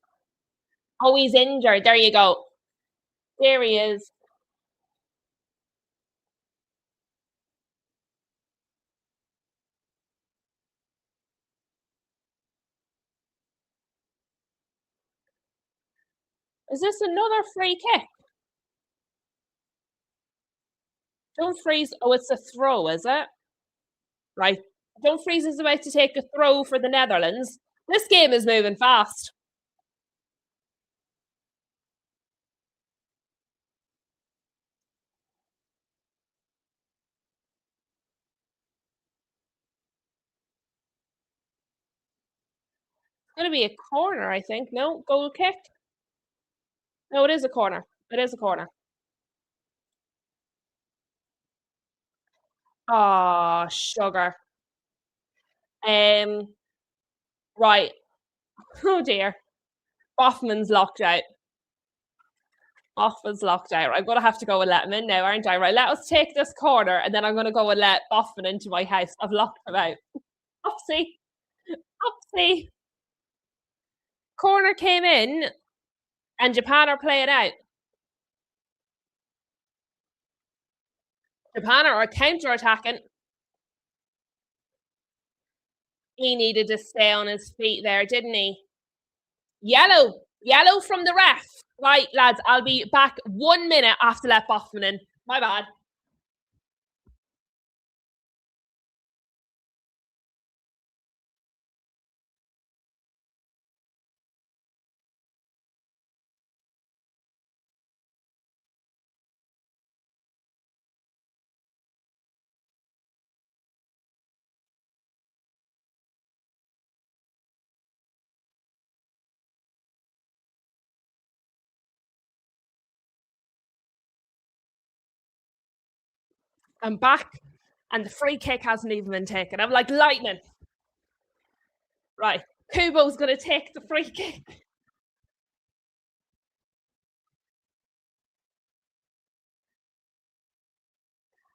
Oh, he's injured. There you go. There he is. Is this another free kick? Dumfries. Oh, it's a throw, is it? Right. Dumfries is about to take a throw for the Netherlands. This game is moving fast. It's going to be a corner, I think. No, goal kick. No, it is a corner. It is a corner. Oh, sugar. Right. Oh dear. Boffman's locked out. Boffman's locked out. I'm gonna have to go and let him in now, aren't I? Right. Let us take this corner, and then I'm gonna go and let Boffman into my house. I've locked him out. Oopsie. Oopsie. Corner came in, and Japan are playing out. Japan are counter-attacking. He needed to stay on his feet there, didn't he? Yellow. Yellow from the ref. Right, lads, I'll be back 1 minute after let Boffman in. My bad. I'm back, and the free kick hasn't even been taken. I'm like lightning. Right, Kubo's going to take the free kick.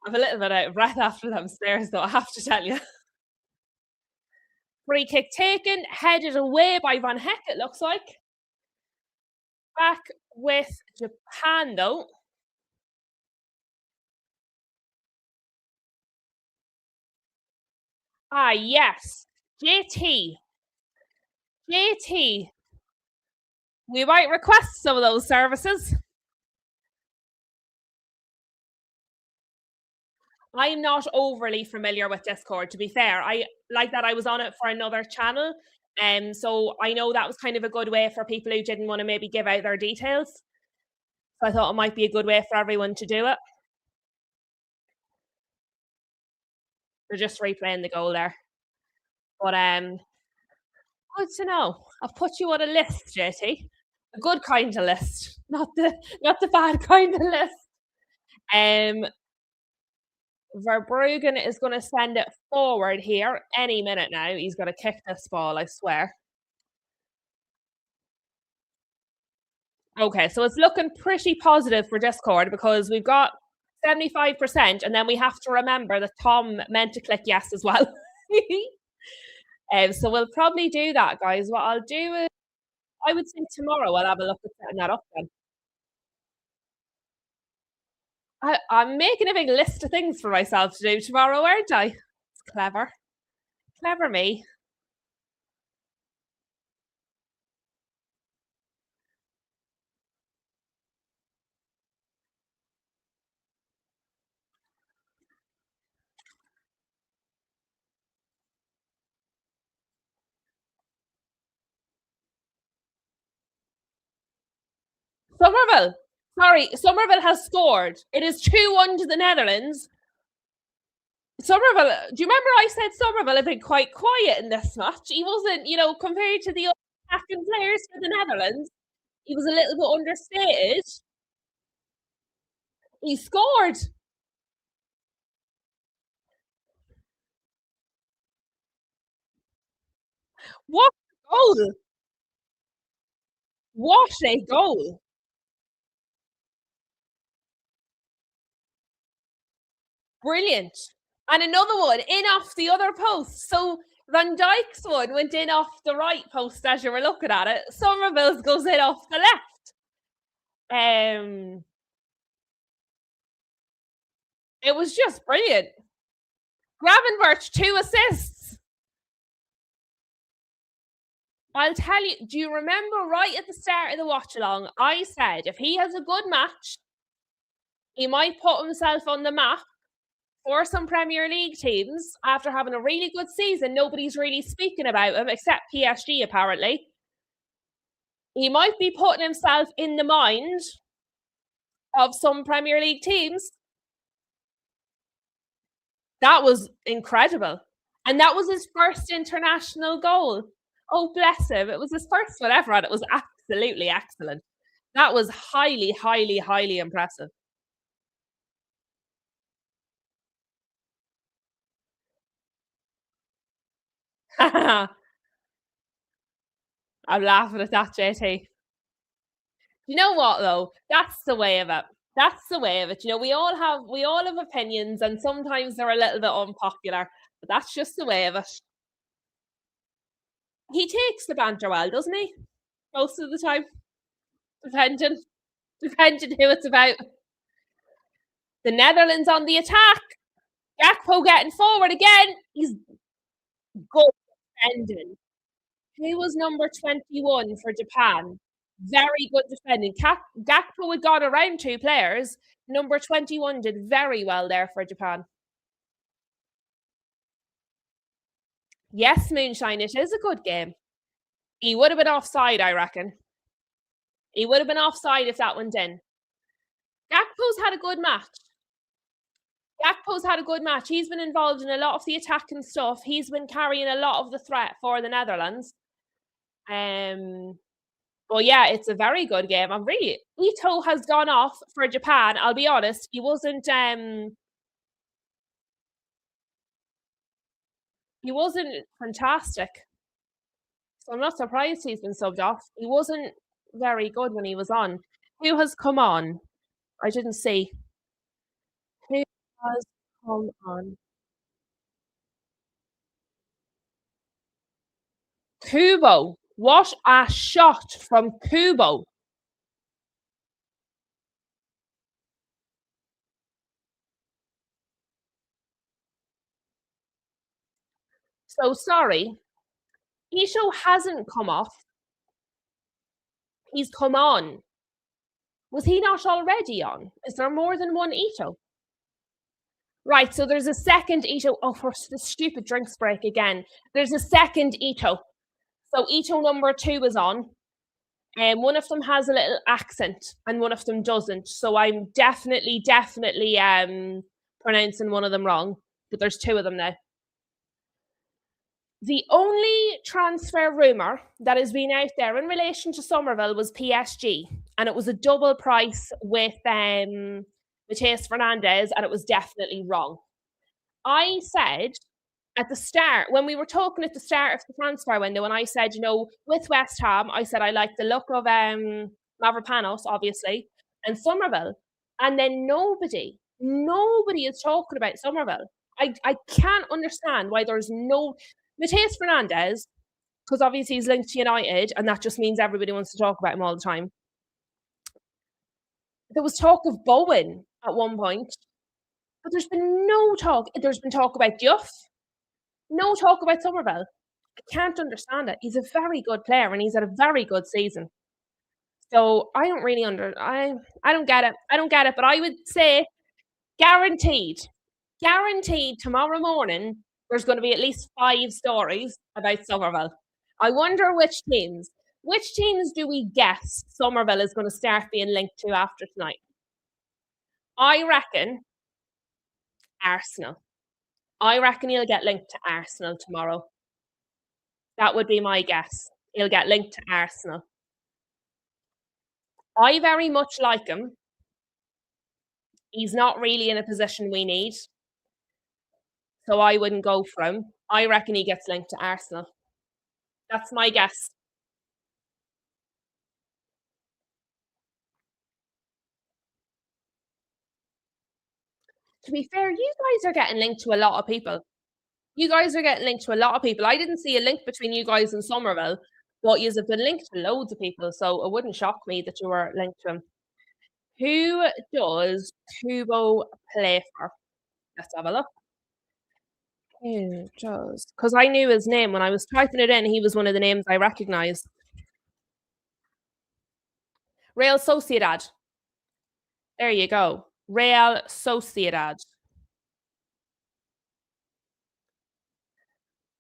I'm a little bit out of breath after them stairs, though, I have to tell you. Free kick taken, headed away by Van Heck, it looks like. Back with Japan, though. Ah, yes. JT. JT. We might request some of those services. I'm not overly familiar with Discord, to be fair. I like that I was on it for another channel. So I know that was kind of a good way for people who didn't want to maybe give out their details. So I thought it might be a good way for everyone to do it. They're just replaying the goal there. But good to know. I've put you on a list, JT. A good kind of list, not the bad kind of list. Verbruggen is going to send it forward here any minute now. He's going to kick this ball, I swear. Okay, so it's looking pretty positive for Discord because we've got 75%, and then we have to remember that Tom meant to click yes as well. So we'll probably do that, guys. What I'll do is, I would say tomorrow I'll have a look at setting that up then. I'm making a big list of things for myself to do tomorrow, aren't I? It's clever. Clever me. Somerville. Sorry, Somerville has scored. It is 2-1 to the Netherlands. Somerville, do you remember I said Somerville had been quite quiet in this match? He wasn't, compared to the other attacking players for the Netherlands, he was a little bit understated. He scored. What a goal! What a goal! Brilliant. And another one in off the other post. So Van Dijk's one went in off the right post as you were looking at it. Somerville's goes in off the left. It was just brilliant. Gravenberch, 2 assists. I'll tell you, do you remember right at the start of the watch along, I said if he has a good match, he might put himself on the map for some Premier League teams after having a really good season. Nobody's really speaking about him except PSG, apparently. He might be putting himself in the mind of some Premier League teams. That was incredible. And that was his first international goal. Oh, bless him. It was his first one ever, and it was absolutely excellent. That was highly, highly, highly impressive. I'm laughing at that, JT. You know what though? That's the way of it. That's the way of it. We all have opinions, and sometimes they're a little bit unpopular, but that's just the way of it. He takes the banter well, doesn't he? Most of the time, depending who it's about. The Netherlands on the attack. Gakpo getting forward again. He's good defending. Who was number 21 for Japan? Very good defending. Gakpo had gone around 2 players. Number 21 did very well there for Japan. Yes, Moonshine, it is a good game. He would have been offside, I reckon. He would have been offside if that went in. Gakpo's had a good match. He's been involved in a lot of the attacking stuff. He's been carrying a lot of the threat for the Netherlands. But yeah, it's a very good game. Ito has gone off for Japan. I'll be honest, he wasn't fantastic. So I'm not surprised he's been subbed off. He wasn't very good when he was on. Who has come on? I didn't see. Who has Come on. Kubo. What a shot from Kubo. So sorry, Ito hasn't come off, he's come on. Was he not already on? Is there more than one Ito? Right, so there's a second Ito. Oh, for the stupid drinks break again. There's a second Ito. So Ito number two is on. And one of them has a little accent and one of them doesn't. So I'm definitely pronouncing one of them wrong. But there's two of them now. The only transfer rumour that has been out there in relation to Somerville was PSG, and it was a double price with Mateus Fernandez, and it was definitely wrong. I said at the start, when we were talking at the start of the transfer window, and I said, with West Ham, I said I like the look of Mavropanos, obviously, and Somerville. And then nobody is talking about Somerville. I can't understand why there's no Mateus Fernandez, because obviously he's linked to United, and that just means everybody wants to talk about him all the time. There was talk of Bowen at one point, but there's been no talk. There's been talk about Duff, no talk about Somerville. I can't understand it. He's a very good player and he's had a very good season. So I don't really I don't get it. I don't get it. But I would say guaranteed, guaranteed tomorrow morning there's going to be at least 5 stories about Somerville. I wonder which teams. Which teams do we guess Somerville is going to start being linked to after tonight? I reckon Arsenal. I reckon he'll get linked to Arsenal tomorrow. That would be my guess. He'll get linked to Arsenal. I very much like him. He's not really in a position we need, so I wouldn't go for him. I reckon he gets linked to Arsenal. That's my guess. To be fair, you guys are getting linked to a lot of people. You guys are getting linked to a lot of people. I didn't see a link between you guys and Somerville, but you have been linked to loads of people, so it wouldn't shock me that you were linked to him. Who does Kubo play for? Let's have a look. Who does? Because I knew his name when I was typing it in. He was one of the names I recognised. Real Sociedad. There you go. Real Sociedad.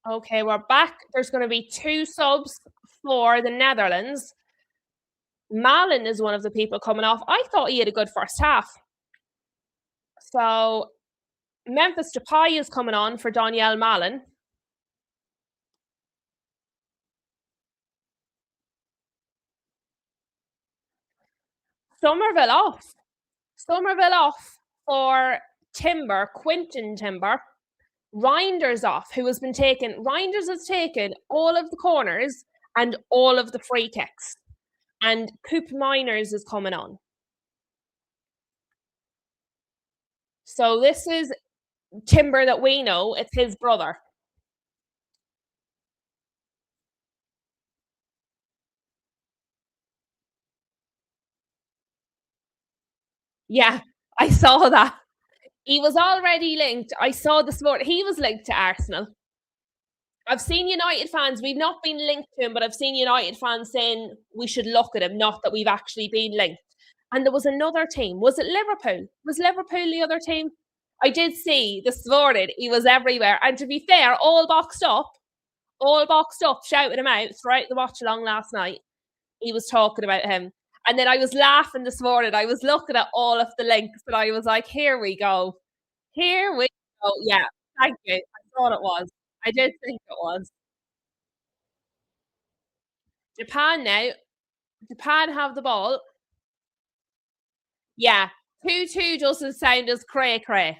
Okay, we're back. There's going to be 2 subs for the Netherlands. Malin is one of the people coming off. I thought he had a good first half. So Memphis Depay is coming on for Danielle Malin. Somerville off. Somerville off for Timber, Quinton Timber. Reinders off, who has been taken. Reinders has taken all of the corners and all of the free kicks. And Coop Miners is coming on. So this is Timber that we know. It's his brother. Yeah, I saw that. He was already linked. I saw this morning. He was linked to Arsenal. I've seen United fans, we've not been linked to him, but I've seen United fans saying we should look at him, not that we've actually been linked. And there was another team. Was it Liverpool? Was Liverpool the other team? I did see this morning he was everywhere. And to be fair, all boxed up, shouting him out throughout the watch along last night. He was talking about him. And then I was laughing this morning. I was looking at all of the links and I was like, here we go. Here we go. Yeah, thank you. I thought it was. I did think it was. Japan now. Japan have the ball. Yeah, 2-2 doesn't sound as cray cray.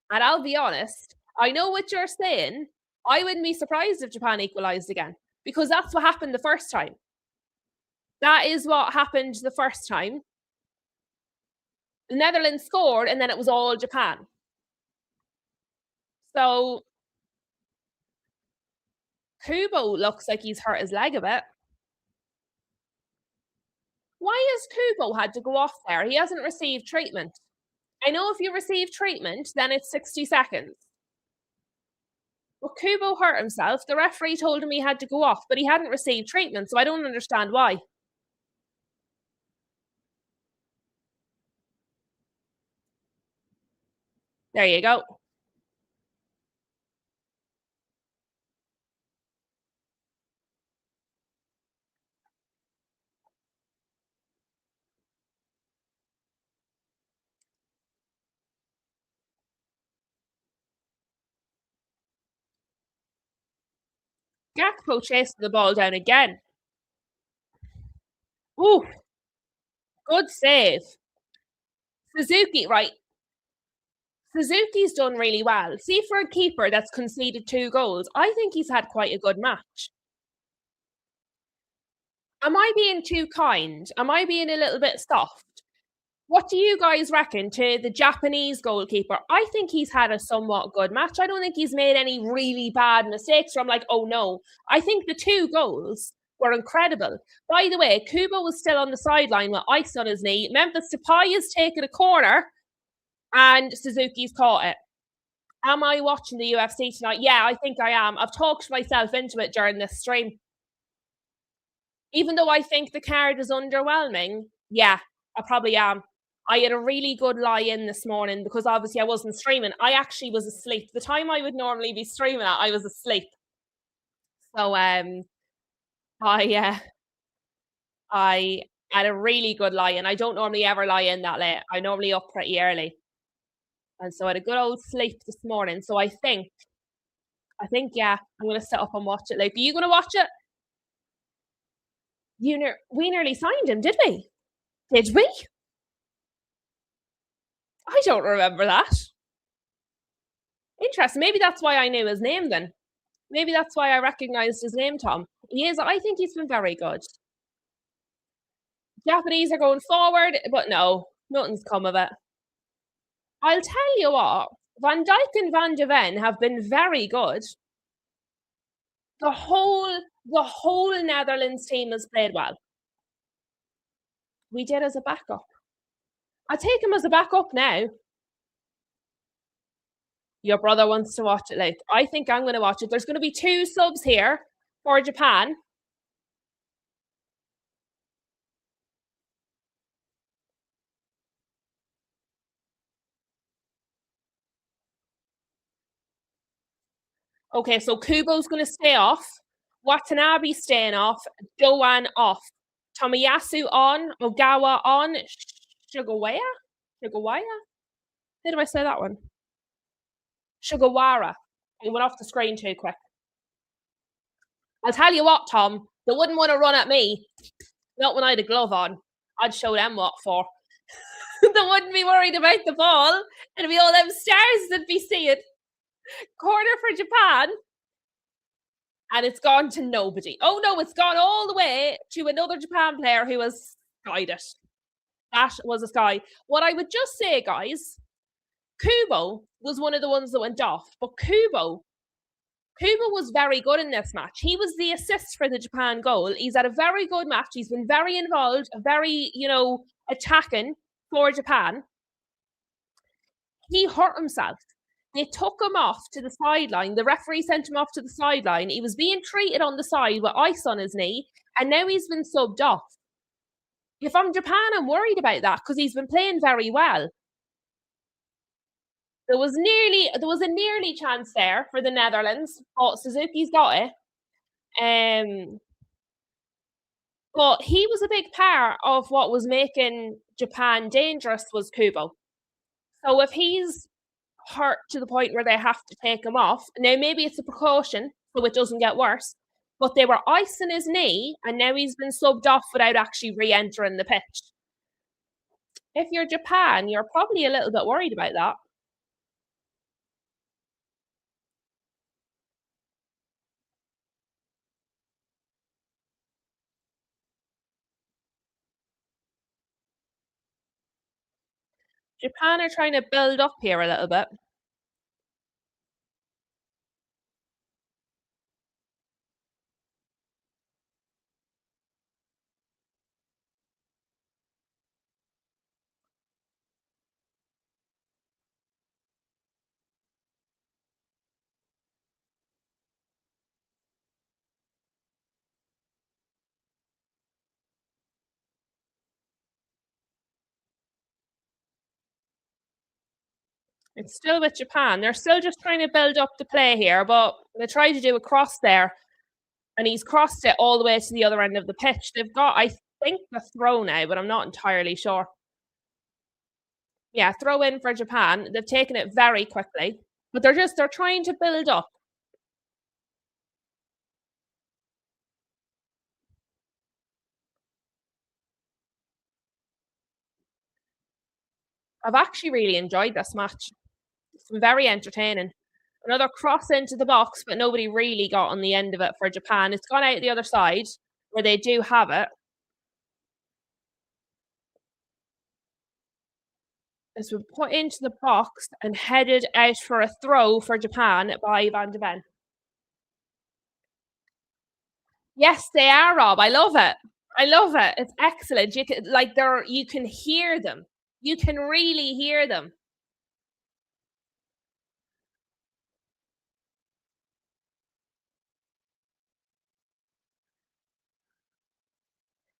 And I'll be honest, I know what you're saying. I wouldn't be surprised if Japan equalised again because that's what happened the first time. That is what happened the first time. The Netherlands scored and then it was all Japan. So Kubo looks like he's hurt his leg a bit. Why has Kubo had to go off there? He hasn't received treatment. I know if you receive treatment, then it's 60 seconds. Well, Kubo hurt himself. The referee told him he had to go off, but he hadn't received treatment, so I don't understand why. There you go. Gakpo chasing the ball down again. Ooh, good save. Suzuki, right. Suzuki's done really well. See, for a keeper that's conceded 2 goals, I think he's had quite a good match. Am I being too kind? Am I being a little bit soft? What do you guys reckon to the Japanese goalkeeper? I think he's had a somewhat good match. I don't think he's made any really bad mistakes where I'm like, oh no. I think the 2 goals were incredible. By the way, Kubo was still on the sideline with ice on his knee. Memphis Depay has taken a corner and Suzuki's caught it. Am I watching the UFC tonight? Yeah, I think I am. I've talked myself into it during this stream. Even though I think the card is underwhelming, yeah, I probably am. I had a really good lie in this morning because obviously I wasn't streaming. I actually was asleep. The time I would normally be streaming at, I was asleep. So I had a really good lie in. I don't normally ever lie in that late. I normally up pretty early. And so I had a good old sleep this morning. So I think yeah, I'm gonna sit up and watch it. Like, are you gonna watch it? We nearly signed him, did we? Did we? I don't remember that. Interesting. Maybe that's why I knew his name then. Maybe that's why I recognized his name, Tom. He is, I think he's been very good. Japanese are going forward, but no, nothing's come of it. I'll tell you what, Van Dijk and Van de Ven have been very good. The whole Netherlands team has played well. We did as a backup. I'll take him as a backup now. Your brother wants to watch it. Like, I think I'm going to watch it. There's going to be 2 subs here for Japan. Okay, so Kubo's going to stay off. Watanabe staying off. Doan off. Tomiyasu on. Ogawa on. Shigawaya? Shigawaya? How do I say that one? Shigawara. It went off the screen too quick. I'll tell you what, Tom, they wouldn't want to run at me. Not when I had a glove on. I'd show them what for. They wouldn't be worried about the ball. It'd be all them stars that'd be seeing. Corner for Japan. And it's gone to nobody. Oh no, it's gone all the way to another Japan player who has skied it. That was a sky. What I would just say, guys, Kubo was one of the ones that went off, but Kubo was very good in this match. He was the assist for the Japan goal. He's had a very good match. He's been very involved, very, attacking for Japan. He hurt himself. They took him off to the sideline. The referee sent him off to the sideline. He was being treated on the side with ice on his knee, and now he's been subbed off. If I'm Japan, I'm worried about that because he's been playing very well. There was a nearly chance there for the Netherlands, but Suzuki's got it. But he was a big part of what was making Japan dangerous was Kubo. So if he's hurt to the point where they have to take him off, now maybe it's a precaution so it doesn't get worse. But they were icing his knee, and now he's been subbed off without actually re-entering the pitch. If you're Japan, you're probably a little bit worried about that. Japan are trying to build up here a little bit. It's still with Japan. They're still just trying to build up the play here, but they tried to do a cross there, and he's crossed it all the way to the other end of the pitch. They've got, I think, the throw now, but I'm not entirely sure. Yeah, throw in for Japan. They've taken it very quickly, but they're trying to build up. I've actually really enjoyed this match. It's been very entertaining. Another cross into the box, but nobody really got on the end of it for Japan. It's gone out the other side where they do have it. It's been put into the box and headed out for a throw for Japan by Van de Ven. Yes, they are, Rob. I love it. I love it. It's excellent. You can you can hear them. You can really hear them.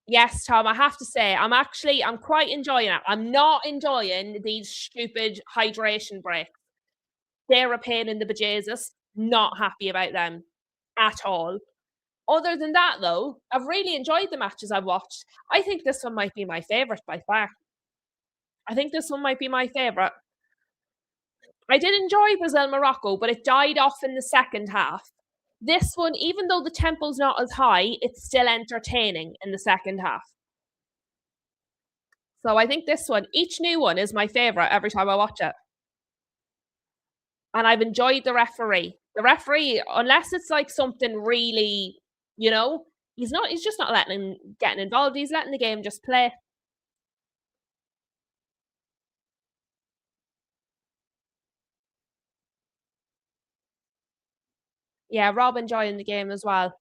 Yes, Tom, I have to say, I'm quite enjoying it. I'm not enjoying these stupid hydration breaks. They're a pain in the bejesus. Not happy about them at all. Other than that, though, I've really enjoyed the matches I've watched. I think this one might be my favourite by far. I think this one might be my favourite. I did enjoy Brazil Morocco, but it died off in the second half. This one, even though the tempo's not as high, it's still entertaining in the second half. So I think this one, each new one is my favourite every time I watch it. And I've enjoyed the referee. The referee, unless it's like something really, you know, he's just not getting involved. He's letting the game just play. Yeah, Rob enjoying the game as well.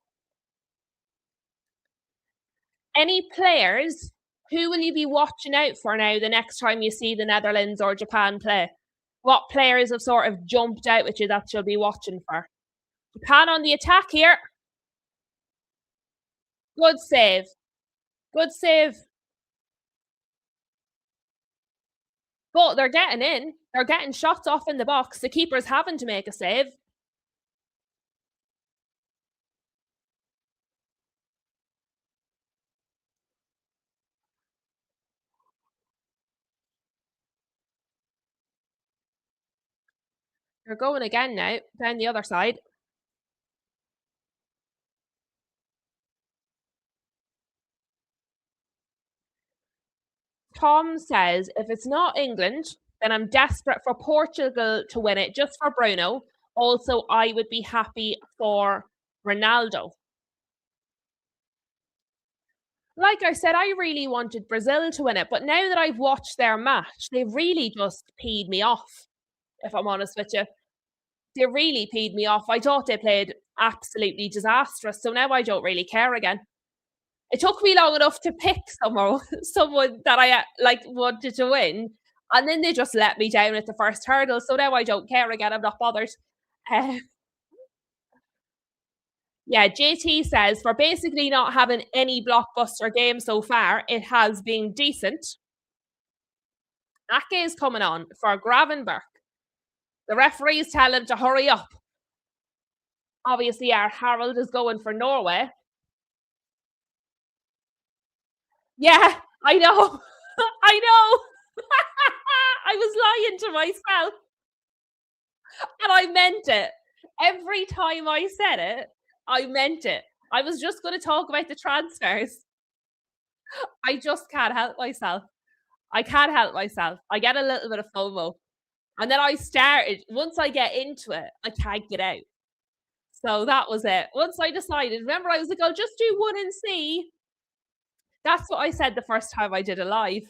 Any players, who will you be watching out for now the next time you see the Netherlands or Japan play? What players have sort of jumped out with you that you'll be watching for? Japan on the attack here. Good save. Good save. But they're getting in. They're getting shots off in the box. The keeper's having to make a save. They're going again now, down the other side. Tom says, if it's not England, then I'm desperate for Portugal to win it just for Bruno. Also, I would be happy for Ronaldo. Like I said, I really wanted Brazil to win it, but now that I've watched their match, they've really just peed me off, if I'm honest with you. They really peed me off. I thought they played absolutely disastrous, so now I don't really care again. It took me long enough to pick someone that I like wanted to win, and then they just let me down at the first hurdle. So now I don't care again. I'm not bothered. Uh, yeah, JT says for basically not having any blockbuster game so far, it has been decent. Ake is coming on for Gravenberg. The referees tell him to hurry up. Obviously, our Harold is going for Norway. Yeah, I know. I know. I was lying to myself. And I meant it. Every time I said it, I meant it. I was just going to talk about the transfers. I just can't help myself. I can't help myself. I get a little bit of FOMO. And then I started, once I get into it, I can't get out. So that was it. Once I decided, remember, I was like, I'll just do one and see. That's what I said the first time I did a live.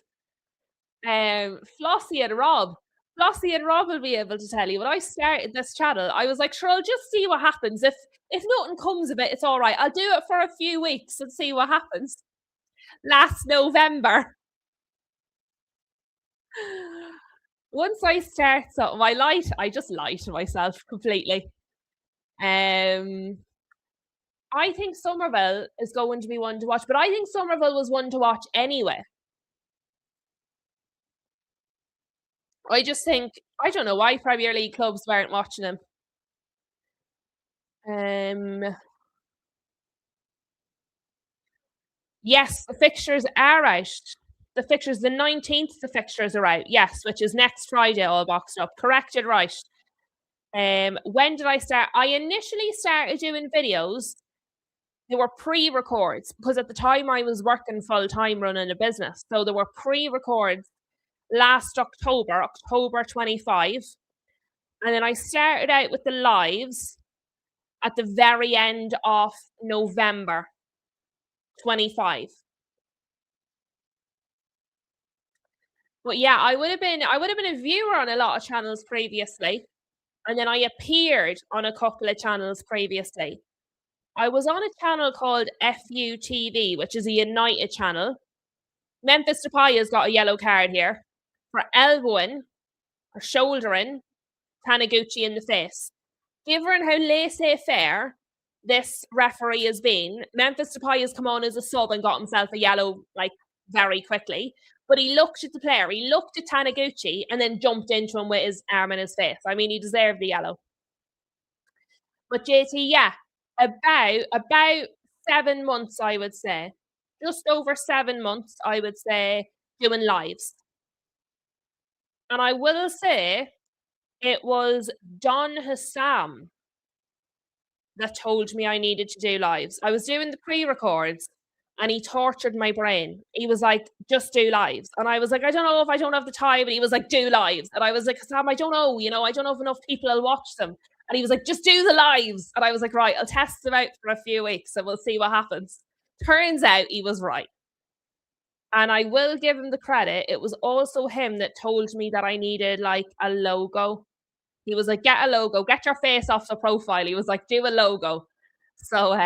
Flossie and Rob. Flossie and Rob will be able to tell you. When I started this channel, I was like, sure, I'll just see what happens. If nothing comes of it, it's all right. I'll do it for a few weeks and see what happens. Last November. Once I start something, I just lie to myself completely. I think Somerville is going to be one to watch, but I think Somerville was one to watch anyway. I just think I don't know why Premier League clubs weren't watching him. Um, yes, the fixtures are out. The 19th, the fixtures are out. Yes, which is next Friday, all boxed up. Corrected, right. When did I start? I initially started doing videos. They were pre-records because at the time I was working full time running a business. So there were pre-records last October, October 25. And then I started out with the lives at the very end of November 25. But yeah, I would have been a viewer on a lot of channels previously. And then I appeared on a couple of channels previously. I was on a channel called FUTV, which is a United channel. Memphis Depay has got a yellow card here for elbowing or shouldering Taniguchi in the face. Given how laissez-faire this referee has been, Memphis Depay has come on as a sub and got himself a yellow like very quickly. But he looked at the player, he looked at Taniguchi, and then jumped into him with his arm in his face. I mean, he deserved the yellow. But JT, yeah, about 7 months, I would say, just over 7 months, I would say, doing lives. And I will say it was Don Hassam that told me I needed to do lives. I was doing the pre-records and he tortured my brain. He was like, just do lives. And I was like, I don't know if I don't have the time. And he was like, do lives. And I was like, Sam, I don't know, I don't know if enough people will watch them. And he was like, just do the lives. And I was like, right, I'll test them out for a few weeks and we'll see what happens. Turns out he was right. And I will give him the credit. It was also him that told me that I needed like a logo. He was like, get a logo, get your face off the profile. He was like, do a logo. So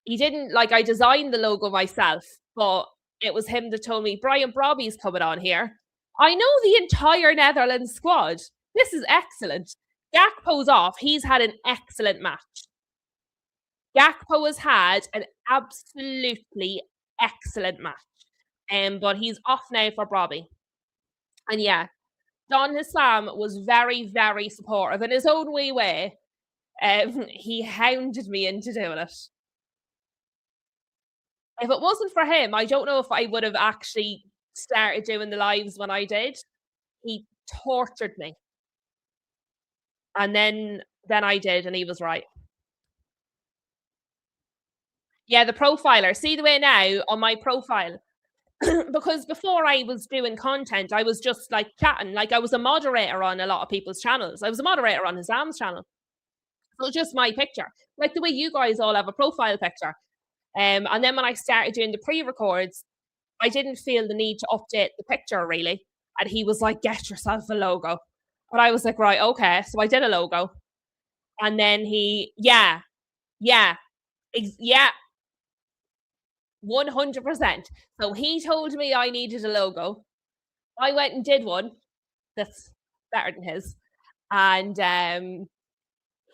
he didn't like I designed the logo myself, but it was him that told me Brian Brobby's coming on here. I know the entire Netherlands squad. This is excellent. Gakpo's off. He's had an excellent match. Gakpo has had an absolutely excellent match. But he's off now for Brobby. And yeah, Don Hassam was very, very supportive in his own wee way. He hounded me into doing it. If it wasn't for him, I don't know if I would have actually started doing the lives when I did. He tortured me. And then I did, and he was right. Yeah, the profiler. See the way now on my profile. Because before I was doing content, I was just like chatting. Like I was a moderator on a lot of people's channels. I was a moderator on Hassam's channel. So just my picture. Like the way you guys all have a profile picture. And then when I started doing the pre-records, I didn't feel the need to update the picture really. And he was like, get yourself a logo. But I was like, right, okay. So I did a logo. And then yeah, 100%. So he told me I needed a logo. I went and did one that's better than his. And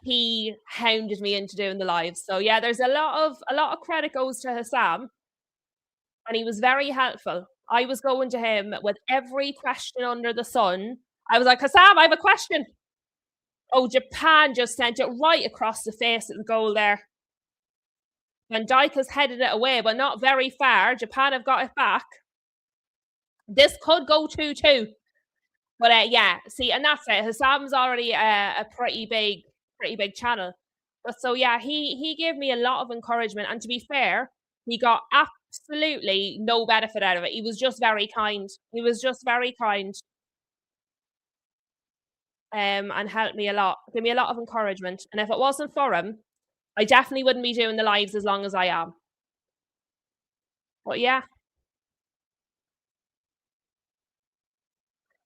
he hounded me into doing the lives. So yeah, there's a lot of credit goes to Hassam. And he was very helpful. I was going to him with every question under the sun. I was like, Hassam, I have a question. Oh, Japan just sent it right across the face of the goal there. Van Dijk has headed it away, but not very far. Japan have got it back. This could go 2-2. But yeah, see, and that's it. Hassam's already a pretty big channel. But so yeah, he gave me a lot of encouragement. And to be fair, he got absolutely no benefit out of it. He was just very kind. He was just very kind. And helped me a lot. Gave me a lot of encouragement. And if it wasn't for him, I definitely wouldn't be doing the lives as long as I am. But yeah.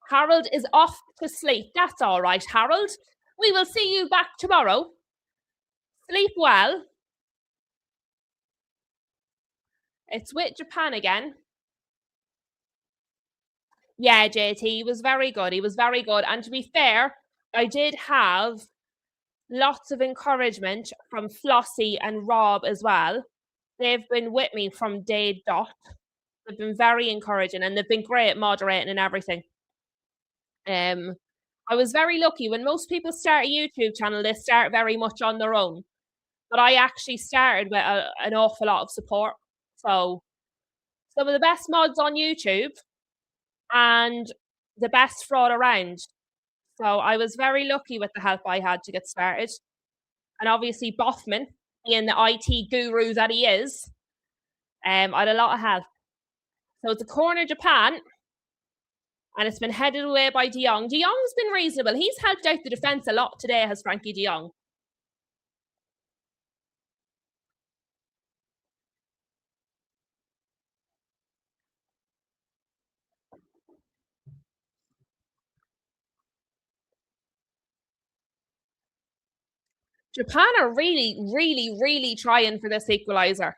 Harold is off to sleep. That's all right, Harold. We will see you back tomorrow. Sleep well. It's with Japan again. Yeah, JT was very good. He was very good. And to be fair, I did have lots of encouragement from Flossie and Rob as well. They've been with me from day dot. They've been very encouraging and they've been great at moderating and everything. Um, I was very lucky. When most people start a YouTube channel, they start very much on their own. But I actually started with an awful lot of support. So some of the best mods on YouTube and the best fraud around. So I was very lucky with the help I had to get started. And obviously Boffman, being the IT guru that he is, I had a lot of help. So it's a corner Japan, and it's been headed away by De Jong. De Jong's been reasonable. He's helped out the defence a lot today, has Frankie De Jong. Japan are really, really, really trying for this equaliser.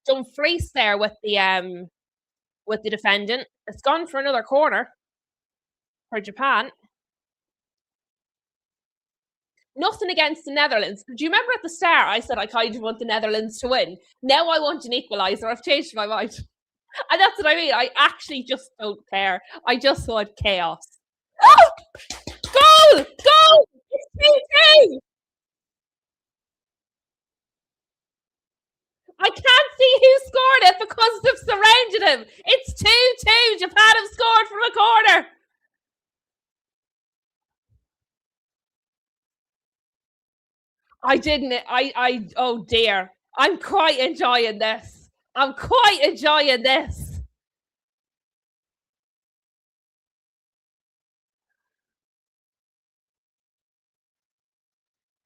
Dumfries there with the defendant. It's gone for another corner for Japan. Nothing against the Netherlands. Do you remember at the start I said I kind of want the Netherlands to win? Now I want an equaliser. I've changed my mind. And that's what I mean. I actually just don't care. I just want chaos. Oh! Goal! Goal! It's 2-2! I can't see who scored it because they've surrounded him. It's 2-2. Japan have scored from a corner. I didn't. Oh dear. I'm quite enjoying this. I'm quite enjoying this.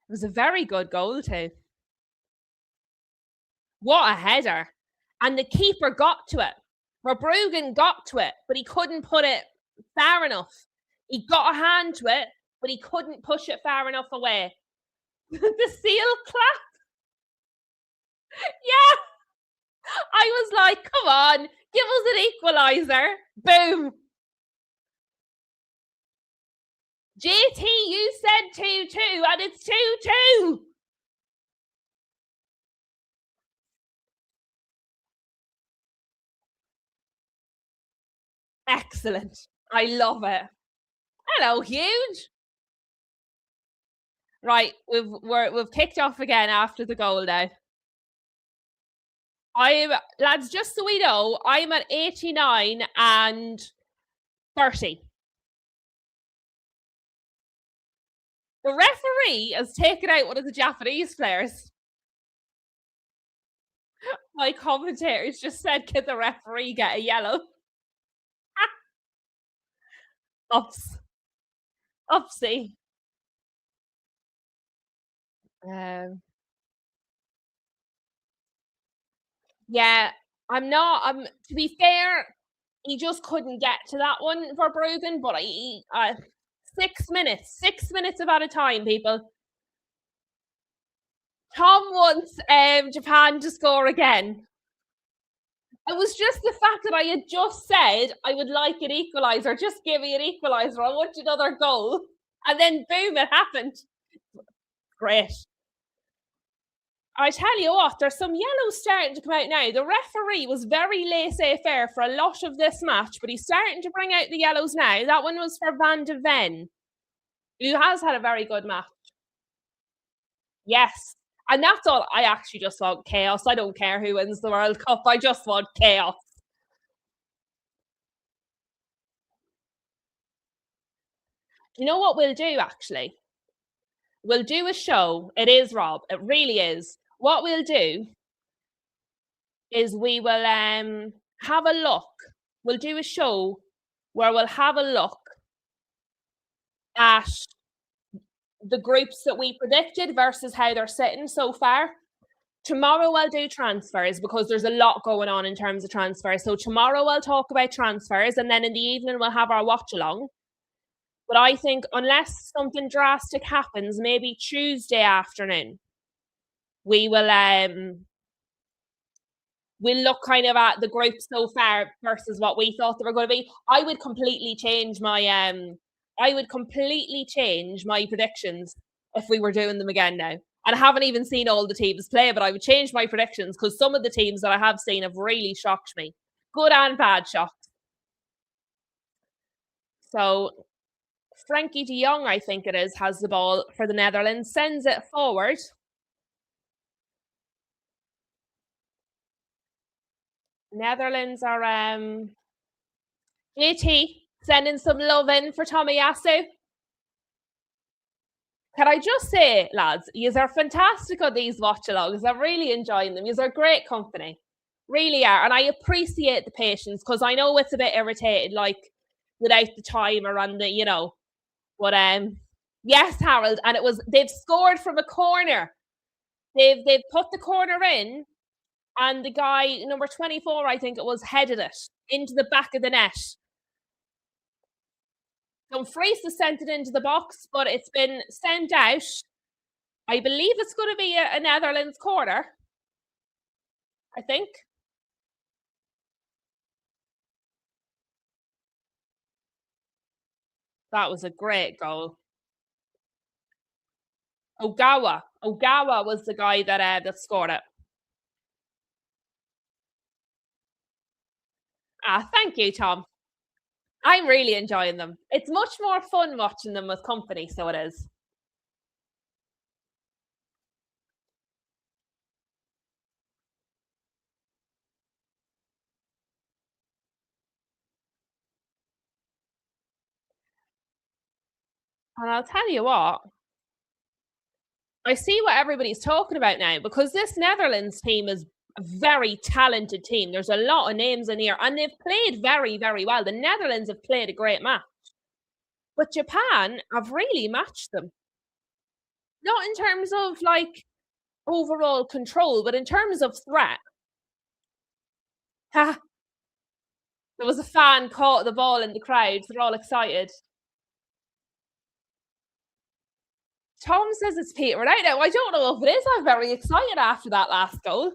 It was a very good goal, too. What a header. And the keeper got to it. Verbruggen got to it, but he couldn't put it far enough. He got a hand to it, but he couldn't push it far enough away. The seal clap. Yeah. I was like, come on, give us an equaliser. Boom. JT, you said 2-2, and it's 2-2. Excellent. I love it. Hello, Huge. Right, we've kicked off again after the goal now. Lads, just so we know, I'm at 89 and 30. The referee has taken out one of the Japanese players. My commentators just said, can the referee get a yellow? Ups. Upsy. Yeah, to be fair, he just couldn't get to that one for Bruggen, but 6 minutes about a time, people. Tom wants Japan to score again. It was just the fact that I had just said I would like an equaliser. Just give me an equaliser. I want another goal. And then boom, it happened. Great. I tell you what, there's some yellows starting to come out now. The referee was very laissez-faire for a lot of this match, but he's starting to bring out the yellows now. That one was for Van de Ven, who has had a very good match. Yes. And that's all. I actually just want chaos. I don't care who wins the World Cup. I just want chaos. You know what we'll do, actually? We'll do a show. It is, Rob. It really is. What we'll do is we will have a look. We'll do a show where we'll have a look at the groups that we predicted versus how they're sitting so far. Tomorrow I'll do transfers because there's a lot going on in terms of transfers. So tomorrow I'll talk about transfers, and then in the evening we'll have our watch along. But I think unless something drastic happens, maybe Tuesday afternoon, we will we'll look kind of at the group so far versus what we thought they were going to be. I would completely change my predictions if we were doing them again now. And I haven't even seen all the teams play, but I would change my predictions because some of the teams that I have seen have really shocked me. Good and bad shocks. So Frankie de Jong, I think it is, has the ball for the Netherlands, sends it forward. Netherlands are JT sending some love in for Tomiyasu. Can I just say, lads, you are fantastic on these watch-alongs. I'm really enjoying them. You are great company. Really are. And I appreciate the patience because I know it's a bit irritating, like without the timer and the, But yes, Harold, and they've scored from a corner. They've put the corner in, and the guy, number 24, I think it was, headed it into the back of the net. Dumfries has sent it into the box, but it's been sent out. I believe it's going to be a Netherlands corner. I think. That was a great goal. Ogawa was the guy that scored it. Thank you, Tom. I'm really enjoying them. It's much more fun watching them with company, so it is. And I'll tell you what, I see what everybody's talking about now because this Netherlands team is a very talented team. There's a lot of names in here, and they've played very, very well. The Netherlands have played a great match. But Japan have really matched them. Not in terms of like overall control, but in terms of threat. Ha! There was a fan caught the ball in the crowd. They're all excited. Tom says it's petering out now. I don't know if it is. I'm very excited after that last goal.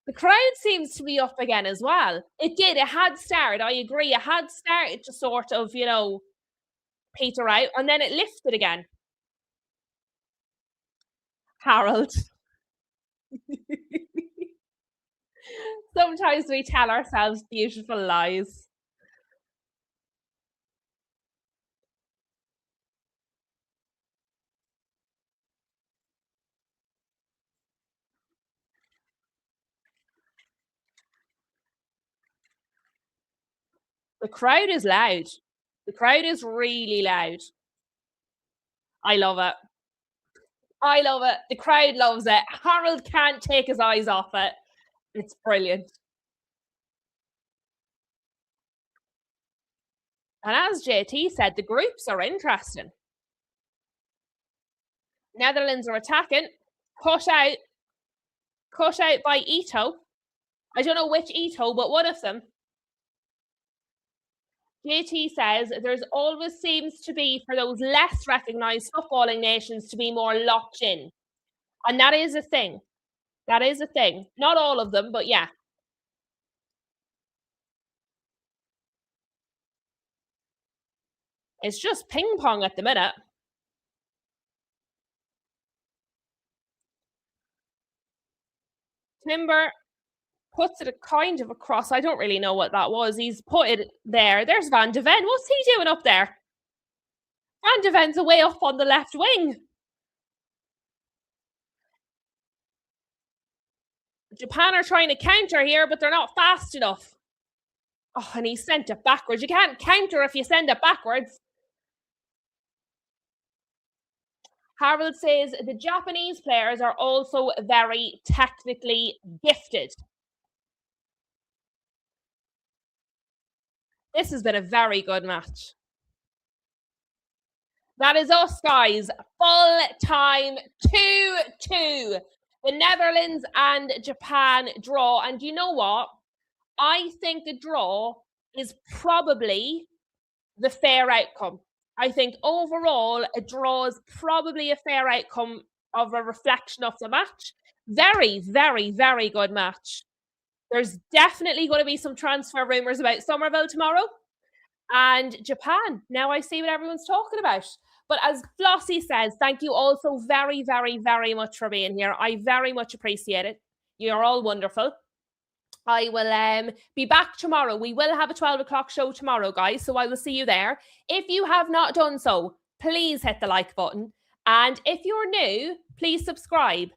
The crowd seems to be up again as well. It did. It had started. I agree. It had started to sort of, peter out, and then it lifted again. Harold. Sometimes we tell ourselves beautiful lies. The crowd is loud. The crowd is really loud. I love it. I love it. The crowd loves it. Harold can't take his eyes off it. It's brilliant. And as JT said, the groups are interesting. Netherlands are attacking. Cut out by Ito. I don't know which Ito, but one of them. JT says there's always seems to be, for those less recognised footballing nations, to be more locked in. And that is a thing. That is a thing. Not all of them, but yeah. It's just ping pong at the minute. Timber puts it kind of across. I don't really know what that was. He's put it there. There's Van de Ven. What's he doing up there? Van de Ven's away up on the left wing. Japan are trying to counter here, but they're not fast enough. Oh, and he sent it backwards. You can't counter if you send it backwards. Harold says the Japanese players are also very technically gifted. This has been a very good match. That is us, guys. Full time 2-2. The Netherlands and Japan draw. And you know what? I think the draw is probably the fair outcome. I think overall, a draw is probably a fair outcome of a reflection of the match. Very, very, very good match. There's definitely going to be some transfer rumours about Somerville tomorrow and Japan. Now I see what everyone's talking about. But as Flossie says, thank you all so very, very, very much for being here. I very much appreciate it. You're all wonderful. I will be back tomorrow. We will have a 12 o'clock show tomorrow, guys. So I will see you there. If you have not done so, please hit the like button. And if you're new, please subscribe.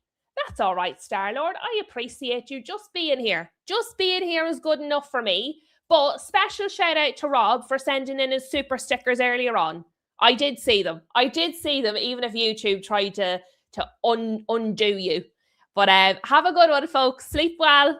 That's all right, Star-Lord. I appreciate you just being here. Just being here is good enough for me. But special shout out to Rob for sending in his super stickers earlier on. I did see them. Even if YouTube tried to undo you. But have a good one, folks. Sleep well.